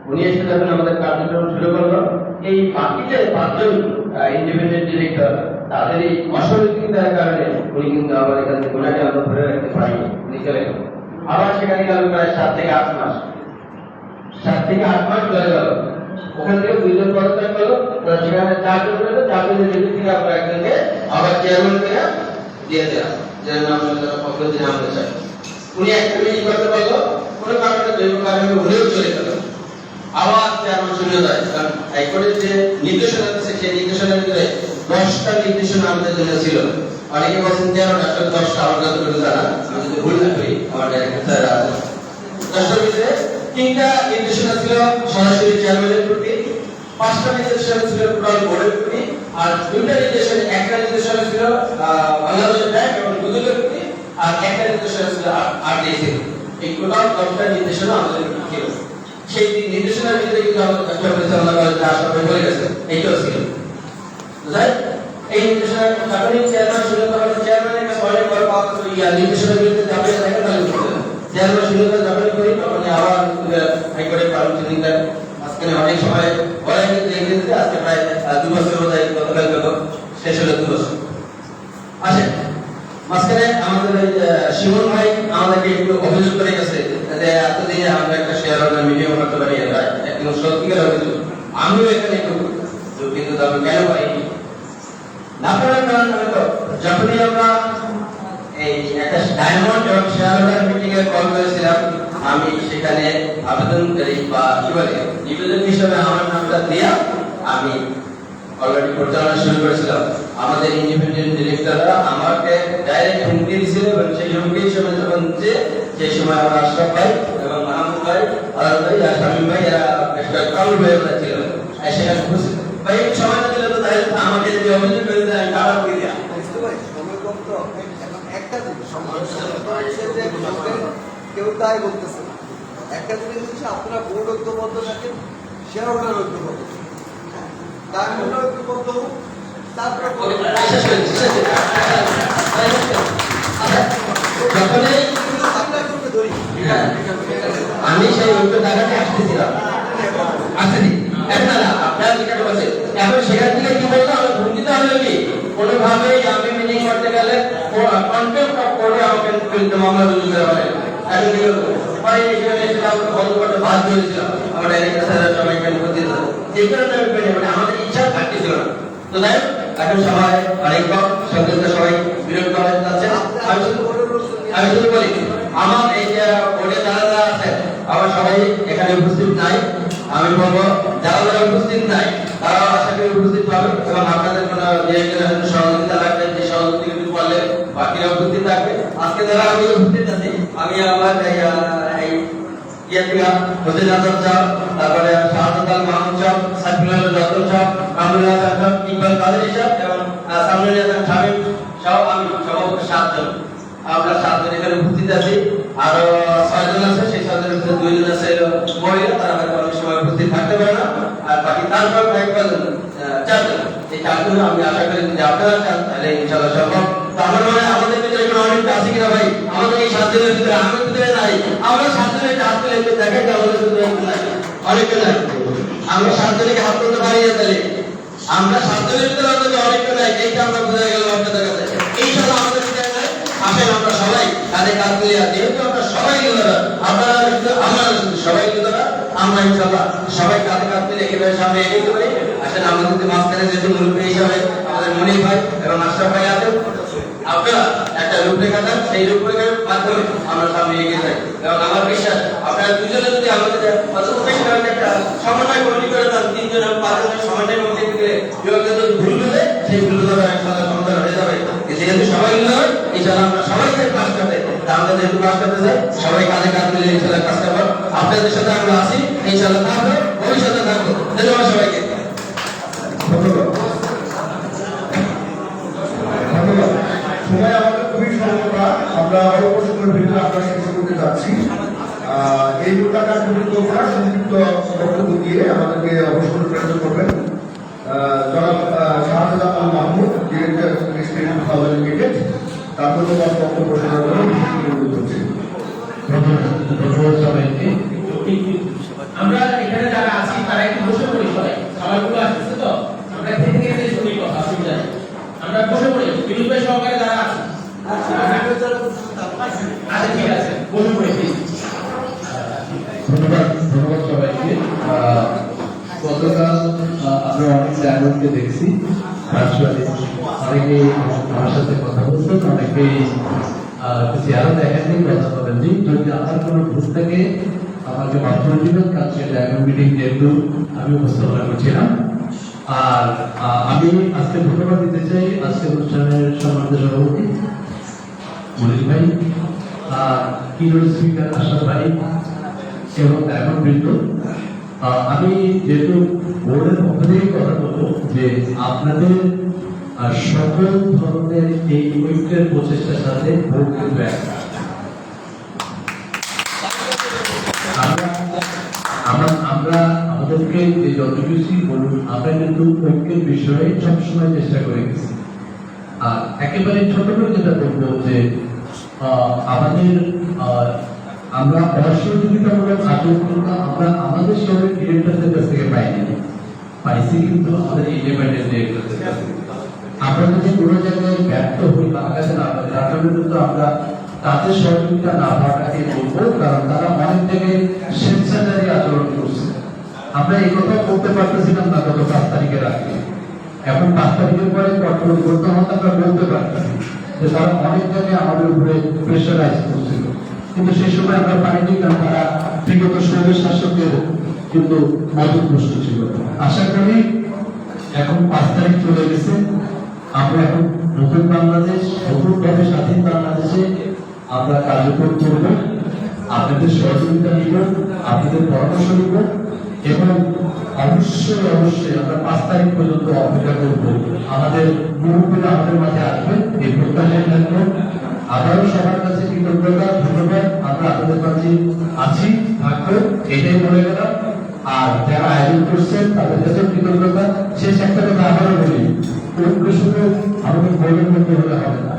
উনি এসে যখন আমাদের কার্যক্রম শুরু করলো, এই বাকি যে 5 জন ইন্ডিপেন্ডেন্ট ডিরেক্টর তাদের এই অসহযোগিতার কারণে উনি কিন্তু আমাদের কাছে ওনাকে আমরা ধরে রাখতে পারিনি, উনি চলে গেল। আবার সেখানে গেল প্রায় 7 থেকে 8 মাস, 7 থেকে 8 মাস চলে গেল। ওখান থেকে 2 জন পদত্যাগ করলো, সেখানে 4 জন রইলো, 4 জনের মধ্যে থেকে আমরা একজনকে আবার চেয়ারম্যান করে দিয়ে দিলাম, যার নাম হলো ফখরুদ্দিন আহমেদ সাহেব। উনি একটা মিটিং করতে পারলো, কোনো কারণে জৈব কারণে উনিও চলে গেল। আবার চেয়ারম্যান শূন্য যায়, কারণ হাইকোর্টের যে নির্দেশনা আছে সেই নির্দেশনার ভিতরে 10টা নির্দেশনা আমাদের জন্য ছিল। অনেকে বলছেন 13টা, আসলে 10টা আমার কাছে করে জানা, আমি যদি ভুল না করি আমার ডাইরেক্টর স্যার আছে। 10টার ভিতরে 3টা নির্দেশনা ছিল সরাসরি চেয়ারম্যানের প্রতি, 5টা নির্দেশনা ছিল টোটাল বোর্ডের প্রতি, আর 2টা নির্দেশনা, একটা নির্দেশনা ছিল বাংলাদেশ ব্যাংক এবং গুগলের প্রতি, আর একটা নির্দেশনা ছিল আরডিসি। এই টোটাল 10টা নির্দেশনা আমাদের ছিল। সেই নির্দেশনার ভিতরে কিন্তু আমাদের একটা পরিচালনা করে যা সবাই বলে গেছে এইটাও ছিল। বুঝায় এই নির্দেশনা যখনই চেয়ারম্যান শুরু করেন, চেয়ারম্যানের কাছে অনেক বড় পাওয়া তো নির্দেশনার বিরুদ্ধে যাবে দেখেন তাহলে চেয়ারম্যান শুরু করে যখনই করি তখনই আবার হাইকোর্টের পারমিশন নিতে আজকে অনেক সময় বলে কিন্তু ইংরেজিতে আজকে প্রায় 2 বছর হয়ে যায়, গতকাল শেষ হলো 2 বছর। আসেন মাঝখানে আমাদের এই শিমুল ভাই আমাদেরকে একটু অভিযোগ করে গেছে যে এতদিনে আমরা একটা শেয়ার হোল্ডার মিডিয়াম করতে পারি, একদম সত্যিকার অভিযোগ। আমিও এখানে একটু কিন্তু আমি কেন পাইনি না পারার কারণ হলো যখনই আমরা এই একটা ডায়মন্ড এবং শেয়ার হোল্ডার মিটিং এর কল করেছিলাম, আমি সেখানে আবেদনকারী বা কি বলে নিবেদক হিসেবে আমার নামটা দিয়ে আমি অলরেডি পরিচালনা শুরু করেছিলাম। আমাদের ইন্ডিপেন্ডেন্ট ডিরেক্টররা আমাকে ডাইরেক্ট হুমকি দিয়েছিল এবং সেই হুমকি হিসেবে যখন সেই সময় আমার আশরাফ ভাই এবং মাহমুদ ভাই, আলাদ ভাই আর শামীম ভাই এরা একটা কাউল হয়ে ছিল সেখানে উপস্থিত। ভাই সময় না দিলে তো তাই আমাকে যদি অভিযোগ করে দেয় আমি কারা করে দেয়া একটা জিনিস কেউ তাই বলতেছে না। একটা জিনিস হচ্ছে আপনারা বোর্ড ঐক্যবদ্ধ থাকেন, শেয়ার হোল্ডার ঐক্যবদ্ধ, ডায়মন্ড ঐক্যবদ্ধ হোক, তারপরে আমি সেই ঐক্য জায়গাতে আসতেছিলাম, আপনারা জিজ্ঞাসা করছে এখন সেখান থেকে কি বলতো আমি ভূমিতে হলো কি কোনোভাবেই আমি মিটিং করতে গেলে কন্টেম্প অফ কোর্টে আমাকে বিরুদ্ধে মামলা রুজু করা হয়। এখন কি করবো পরে এখানে এসে আমরা বন্ধ করতে বাধ্য হয়েছিলাম, আমার ডাইরেক্টর স্যারের সবাই এখানে উপস্থিত ছিল, এই কারণে আমি পেয়ে মানে আমাদের ইচ্ছা থাকতেছিল না। তো তাই এখন সবাই অনেক কম সংযুক্ত সবাই বিরক্ত হয়ে যাচ্ছে। আমি শুধু বলি আমার এই যে বোর্ডে যারা যারা আছে আমার সবাই এখানে উপস্থিত নাই, আমি বলবো যারা যারা উপস্থিত নাই তারা আশা করি উপস্থিত হবে এবং আপনাদের কোনো যে সহযোগিতা লাগবে যে সহযোগিতা কিছু করলে বাকিরা উপস্থিত থাকবে। আজকে যারা আমি উপস্থিত আছি আমি আমার এই হোসেন আজম সাহেব, তারপরে শাহাদাত আল মাহমুদ সাহেব, সাইফুল্লাহ রতন সাহেব, কামরুল হাসান সাহেব, ইকবাল কাদের সাহেব এবং সামনুল হাসান শামীম সাহেব, আমি সভাপতি 7 জন। আমরা 7 জন এখানে উপস্থিত আছি। আরো 6 জন আছে, সেই 6 জনের মধ্যে 2 জন আছে মহিলা, তারা হয়তো অনেক সময় উপস্থিত থাকতে পারে না। আর বাকি তারপর 4 জন। এই 4 জন আমি আশা করি যদি আপনারা চান তাহলে ইনশাআল্লাহ সম্ভব। তো আমার মনে হয় আমাদের ভিতরে কোনো অনেকটা আছে কিনা ভাই? আমাদের এই 7 জনের ভিতরে আমাদের ভিতরে নাই। আমরা 7 জনের হাত তুলে একটু দেখেন যে আমাদের ভিতরে নাই, অনেকে নাই। আমরা 7 জনকে হাত তুলতে পারি না তাহলে আমরা 7 জনের ভিতরে আমাদের অনেকটা নাই, এইটা আমরা বুঝে গেল আপনাদের কাছে। ইনশাআল্লাহ আমাদের ভিতরে নাই। আসেন আমরা সবাই কাঁধে কাঁধ মিলিয়ে আছি, যেহেতু আমরা সবাই লিডার, আপনারা আমরা সবাই লিডার, আমরা ইনশাআল্লাহ সবাই কাঁধে কাঁধ মিলিয়ে এভাবে সামনে এগিয়ে পারি। আসেন আমাদের মধ্যে মাঝখানে যেহেতু মুরব্বী হিসাবে আমাদের মনির ভাই এবং আশরাফ ভাই আছেন, আপনারা একটা রূপরেখা দেন, সেই রূপরেখার মাধ্যমে আমরা সামনে এগিয়ে যাই। এবং আমার বিশ্বাস আপনারা দুজনে যদি আমাদের একটা সমন্বয় কমিটি করে দেন, 3 জন এবং 5 জনের সমন্বয় কমিটি থেকে যদি ভুল হলে সেই ভুলগুলো একসাথে সমাধান হয়ে যাবে। যেহেতু সবাই নয়, ইনশাআল্লাহ আমরা সবাইকে কাজ করতে, আমরা যেহেতু কাজ করতে চাই সবাই কাজে কাজ মিলে ইনশাআল্লাহ কাজ করবো। আপনাদের সাথে আমরা আছি, ইনশাআল্লাহ থাকবো, ভবিষ্যতে থাকবো। ধন্যবাদ সবাইকে। ধন্যবাদ। সময় আমাদের খুবই স্বল্পতা, আমরা অল্প সময়ের ভিতরে আমরা শেষ করতে যাচ্ছি। এই টাকার গুরুত্বপূর্ণ সংক্ষিপ্ত বক্তব্য দিয়ে আমাদেরকে অবসর প্রেরণ করবেন জনাব Shahadat Al Mahmud, director State Housing Limited. তারপর তোমার বক্তব্য শোনার জন্য অনুরোধ করছি। ধন্যবাদ সবাইকে। আমরা এখানে যারা আছি তারা একটু বসে পড়ি, সবাইগুলো আসছে তো আমরা থেকে থেকে শুনি কথা, অসুবিধা নেই। আমরা বসে পড়ি, বিনোদ ভাই সহকারে যারা আছে। আচ্ছা ঠিক আছে, বসে পড়ি। ধন্যবাদ সবাইকে। গতকাল আমরা অনেক জায়গাকে দেখছি, ভার্চুয়ালি অনেকে আমার সাথে কথা বলছেন, অনেকে চেহারা দেখেননি, কথা বলেননি। যদি আমার কোনো ভুল থাকে আমাকে মাত্র দিবেন, কালকে জায়গা মিটিং যেহেতু আমি উপস্থাপনা করছিলাম। আর আমি আজকে ধন্যবাদ দিতে চাই আজকে অনুষ্ঠানের সম্মানিত সভাপতি মনির ভাই, কিরোড স্পিকার আশরাফ ভাই এবং এখন বৃন্দ। আমি যেহেতু বোর্ডের পক্ষ থেকে কথা বলবো যে আপনাদের সকল ধরনের এই ঐক্যের প্রচেষ্টার সাথে বোর্ড কিন্তু একটা। আমরা আমাদেরকে যে যত কিছুই বলুন, আমরা কিন্তু ঐক্যের বিষয়ে সবসময় চেষ্টা করে গেছি। আর একেবারে ছোট করে যেটা বলবো যে আমাদের আমরা অসহযোগিতামূলক আচরণটা আমরা আমাদের শহরের ডিরেক্টরদের কাছ থেকে পাইছি কিন্তু আমাদের ইন্ডিপেন্ডেন্ট ডিরেক্টরদের কাছ থেকে। আমরা যদি কোনো জায়গায় ব্যর্থ হই বা আগাতে না পারি, তাহলে কিন্তু আমরা তাদের সহযোগিতা না পাওয়াটাকে বলবো, কারণ তারা অনেক জায়গায় স্বেচ্ছাচারী আচরণ করছে। আমরা এই কথা বলতে পারতেছিলাম না গত 5 তারিখের আগে, এখন 5 তারিখের পরে কন্ট্রোল করতে হতে আমরা বলতে পারতেছি যে তারা অনেক জায়গায় আমাদের উপরে প্রেশারাইজ করছিল, কিন্তু সেই সময় আমরা পাইনি, কারণ তারা বিগত স্বৈর শাসকের কিন্তু মদতগ্রস্ত ছিল। আশা করি এখন 5 তারিখ চলে গেছে, আমরা এখন নতুন বাংলাদেশ, নতুনভাবে স্বাধীন বাংলাদেশে আমরা কার্যকর করব। আপনাদের সহযোগিতা নিব, আপনাদের পরামর্শ নিব এবং অবশ্যই অবশ্যই আমরা 5 তারিখ পর্যন্ত অপেক্ষা করব। আমাদের মুরব্বীরা আমাদের মাঝে আসবে, এই প্রত্যাশায় থাকবো। আবারও সবার কাছে কৃতজ্ঞতা, ধন্যবাদ। আমরা আপনাদের কাছে আছি, থাকবো, এটাই বলে গেলাম। আর যারা আয়োজন করছেন তাদের কাছে কৃতজ্ঞতা। শেষ একটা কথা আবারও বলি, ঐক্য শুধু আমাদের বোর্ডের মধ্যে হলে হবে না,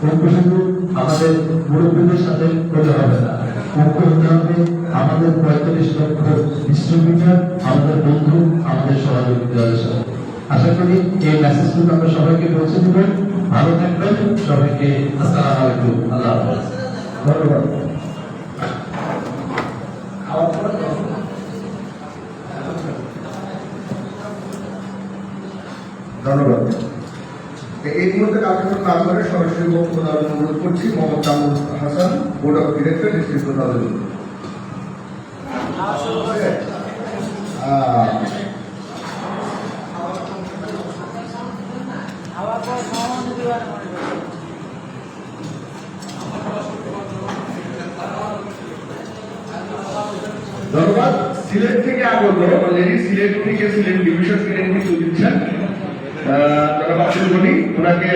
ঐক্য শুধু আমাদের মুরব্বীদের সাথে হলে হবে না, ঐক্য হতে হবে আমাদের 45 লক্ষ ডিস্ট্রিবিউটর, আমাদের বন্ধু, আমাদের সহযোগিতাদের সাথে। আশা করি এই মেসেজটুকু আমরা সবাইকে পৌঁছে দেব। ভালো থাকবেন সবাইকে। আসসালামু আলাইকুম। আল্লাহ হাফেজ। ধন্যবাদ। ধন্যবাদ। এই মুহূর্তে কার্যক্রম না করে সরাসরি বক্তব্য দেওয়ার জন্য অনুরোধ করছি Mohammad Kamrul Hasan, board of director, district ধন্যবাদ। সিলেট থেকে আগত অলরেডি সিলেট থেকে সিলেট ডিভিশনকে নেতৃত্ব দিচ্ছেন জনাব আব্দুল গনি, ওনাকে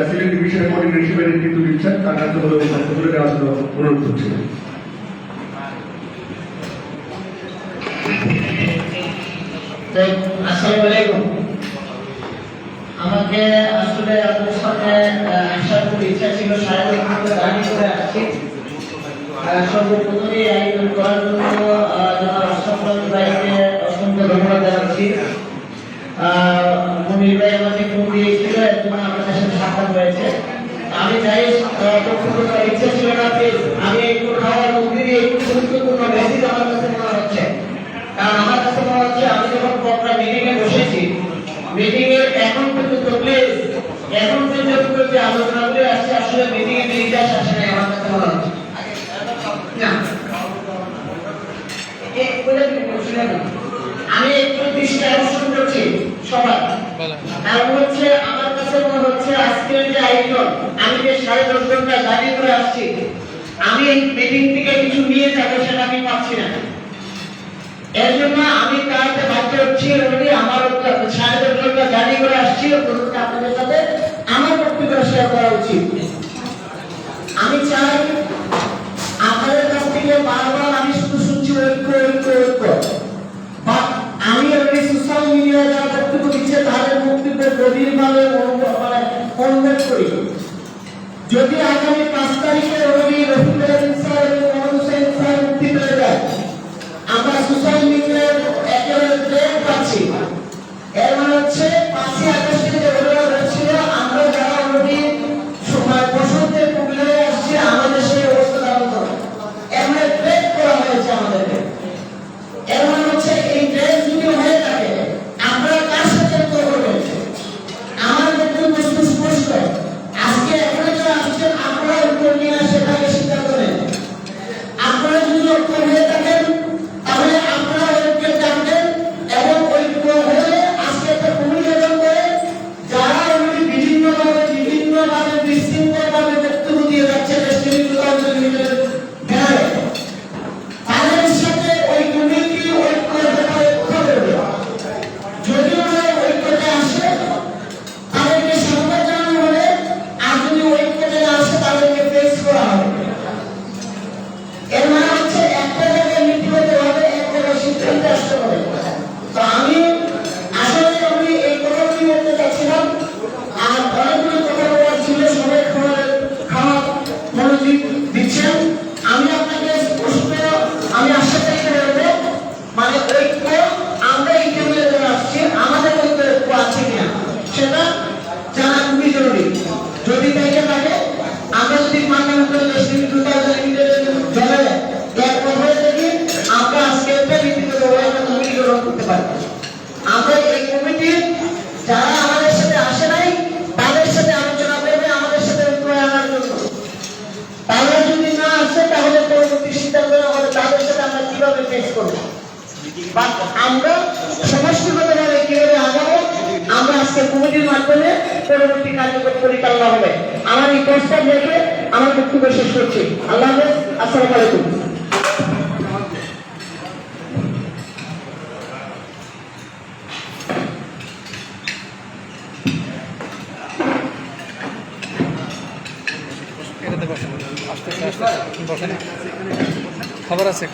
সিলেট ডিভিশনের কোঅর্ডিনেটর হিসেবে নেতৃত্ব দিচ্ছেন। তার কাছে তুলে নেওয়ার জন্য অনুরোধ করছি। আসসালামু আলাইকুম। আমাকে আসলে আপনার সামনে আসার খুব ইচ্ছা ছিল, সারাদিন গাড়ি করে আসছি। সর্বপ্রথমে আয়োজন করার জন্য জনাব আশরাফ ভাইকে অসংখ্য ধন্যবাদ জানাচ্ছি। মনির ভাই আমাকে ফোন দিয়েছিল, এর জন্য আপনাদের সাথে সাক্ষাৎ হয়েছে। আমি চাই ইচ্ছা ছিল না, আমি একটু খাওয়ার মধ্যে দিয়ে একটু গুরুত্বপূর্ণ মেসেজ আমার কাছে মনে হচ্ছে। কারণ আমার কাছে মনে হচ্ছে আমি যখন প্রোগ্রাম মিটিং এ বসেছি, মিটিং এর এখন পর্যন্ত যে আলোচনাগুলো আসছে আসলে মিটিং এর নির্দেশ আসে নাই আমার কাছে মনে হচ্ছে। আমি একটু দৃষ্টি আকর্ষণ করছি সবার, কারণ হচ্ছে আমার কাছে মনে হচ্ছে আজকের যে আয়োজন, আমি যে 10:30 ঘন্টা গাড়ি করে আসছি, আমি এই মিটিং থেকে কিছু নিয়ে যাবো সেটা আমি পাচ্ছি না। এর জন্য আমি কাজে বাধ্য হচ্ছি। আমার 10:30 ঘন্টা গাড়ি করে আসছি, আপনাদের সাথে আমার বক্তব্য শেয়ার করা উচিত। আমি চাই আপনাদের কাছ থেকে বারবার আমি শুধু শুনছি ঐক্য ঐক্য ঐক্য, আমি অলরেডি সোশ্যাল মিডিয়ায় যারা বক্তব্য দিচ্ছে তাদের বক্তব্যের গভীরভাবে অনুভব করি। যদি আগামী 5 তারিখে রফিকুল আলম স্যার এবং মোহাম্মদ হোসেন স্যার মুক্তি পেয়ে যায়, আমরা সোশ্যাল মিডিয়ায় একেবারে ট্রেন্ড পাচ্ছি। এর মানে হচ্ছে 5ই আগস্টে যে ওরা হয়েছিল, আমরা যারা অলরেডি বসন্তের প্রোগ্রামে আসছি, আমাদের সেই অবস্থা দাঁড়ানো হবে। এর মানে ট্রেন্ড করা হয়েছে আমাদেরকে। এর মানে হচ্ছে এই ট্রেন্ড যদি হয়ে থাকে, আমরা কার সাথে করবেন? আমার বক্তব্য স্পষ্ট। আজকে এখানে যারা আসছেন, আপনারা উত্তর নিয়ে সেটাকে সিদ্ধান্ত নেন। আপনারা যদি ঐক্য হয়ে থাকেন তাহলে আপনারা ঐক্য জানবেন এবং ঐক্য হলে আজকে একটা কমিউনিকেশন করে যারা অলরেডি বিভিন্নভাবে বিশৃঙ্খলভাবে বক্তব্য দিয়ে যাচ্ছে তাদের সাথে ওই কমিটি ঐক্যের ব্যাপারে কথা বলবে। যদি ওরা ঐক্যতে আসে তাদেরকে সংবাদ জানানো হবে, আর যদি ঐক্যতে না আসে তাদেরকে ফেস করা হবে। এর মানে হচ্ছে একটা জায়গায় নীতি হতে হবে, একটা জায়গায় সিদ্ধান্তে আসতে হবে। তো আমি আসলে এই কথাগুলি বলতে চাচ্ছিলাম, আর অনেকগুলো কথা বলার ছিল, সবাই খাওয়া মনোযোগ দিচ্ছেন। আমি আপনাকে স্পষ্ট আমি আশা করি বলবো, মানে ঐক্য আমরা এই টেবিলে যারা আসছি আমাদের মধ্যে ঐক্য আছে কিনা সেটা জানা খুবই জরুরি। যদি দেখে থাকে আমরা যদি মানবতার আমরা আজকে একটা নীতিগত কমিটি গ্রহণ করতে পারি। আমরা এই কমিটির যারা আমাদের সাথে আসে নাই তাদের সাথে আলোচনা করবে আমাদের সাথে ঐক্য আনার জন্য। তারা যদি না আসে তাহলে পরবর্তী সিদ্ধান্ত আমাদের তাদের সাথে আমরা কিভাবে ফেস করবো বা আমরা সমষ্টিগতভাবে কিভাবে আগাবো, আমরা আজকে কমিটির মাধ্যমে পরবর্তী কার্যক্রম পরিচালনা হবে। আমার এই প্রস্তাব রেখে আমার বক্তব্য শেষ করছি। আল্লাহ হাফেজ। আসসালামু আলাইকুম। খবর আছে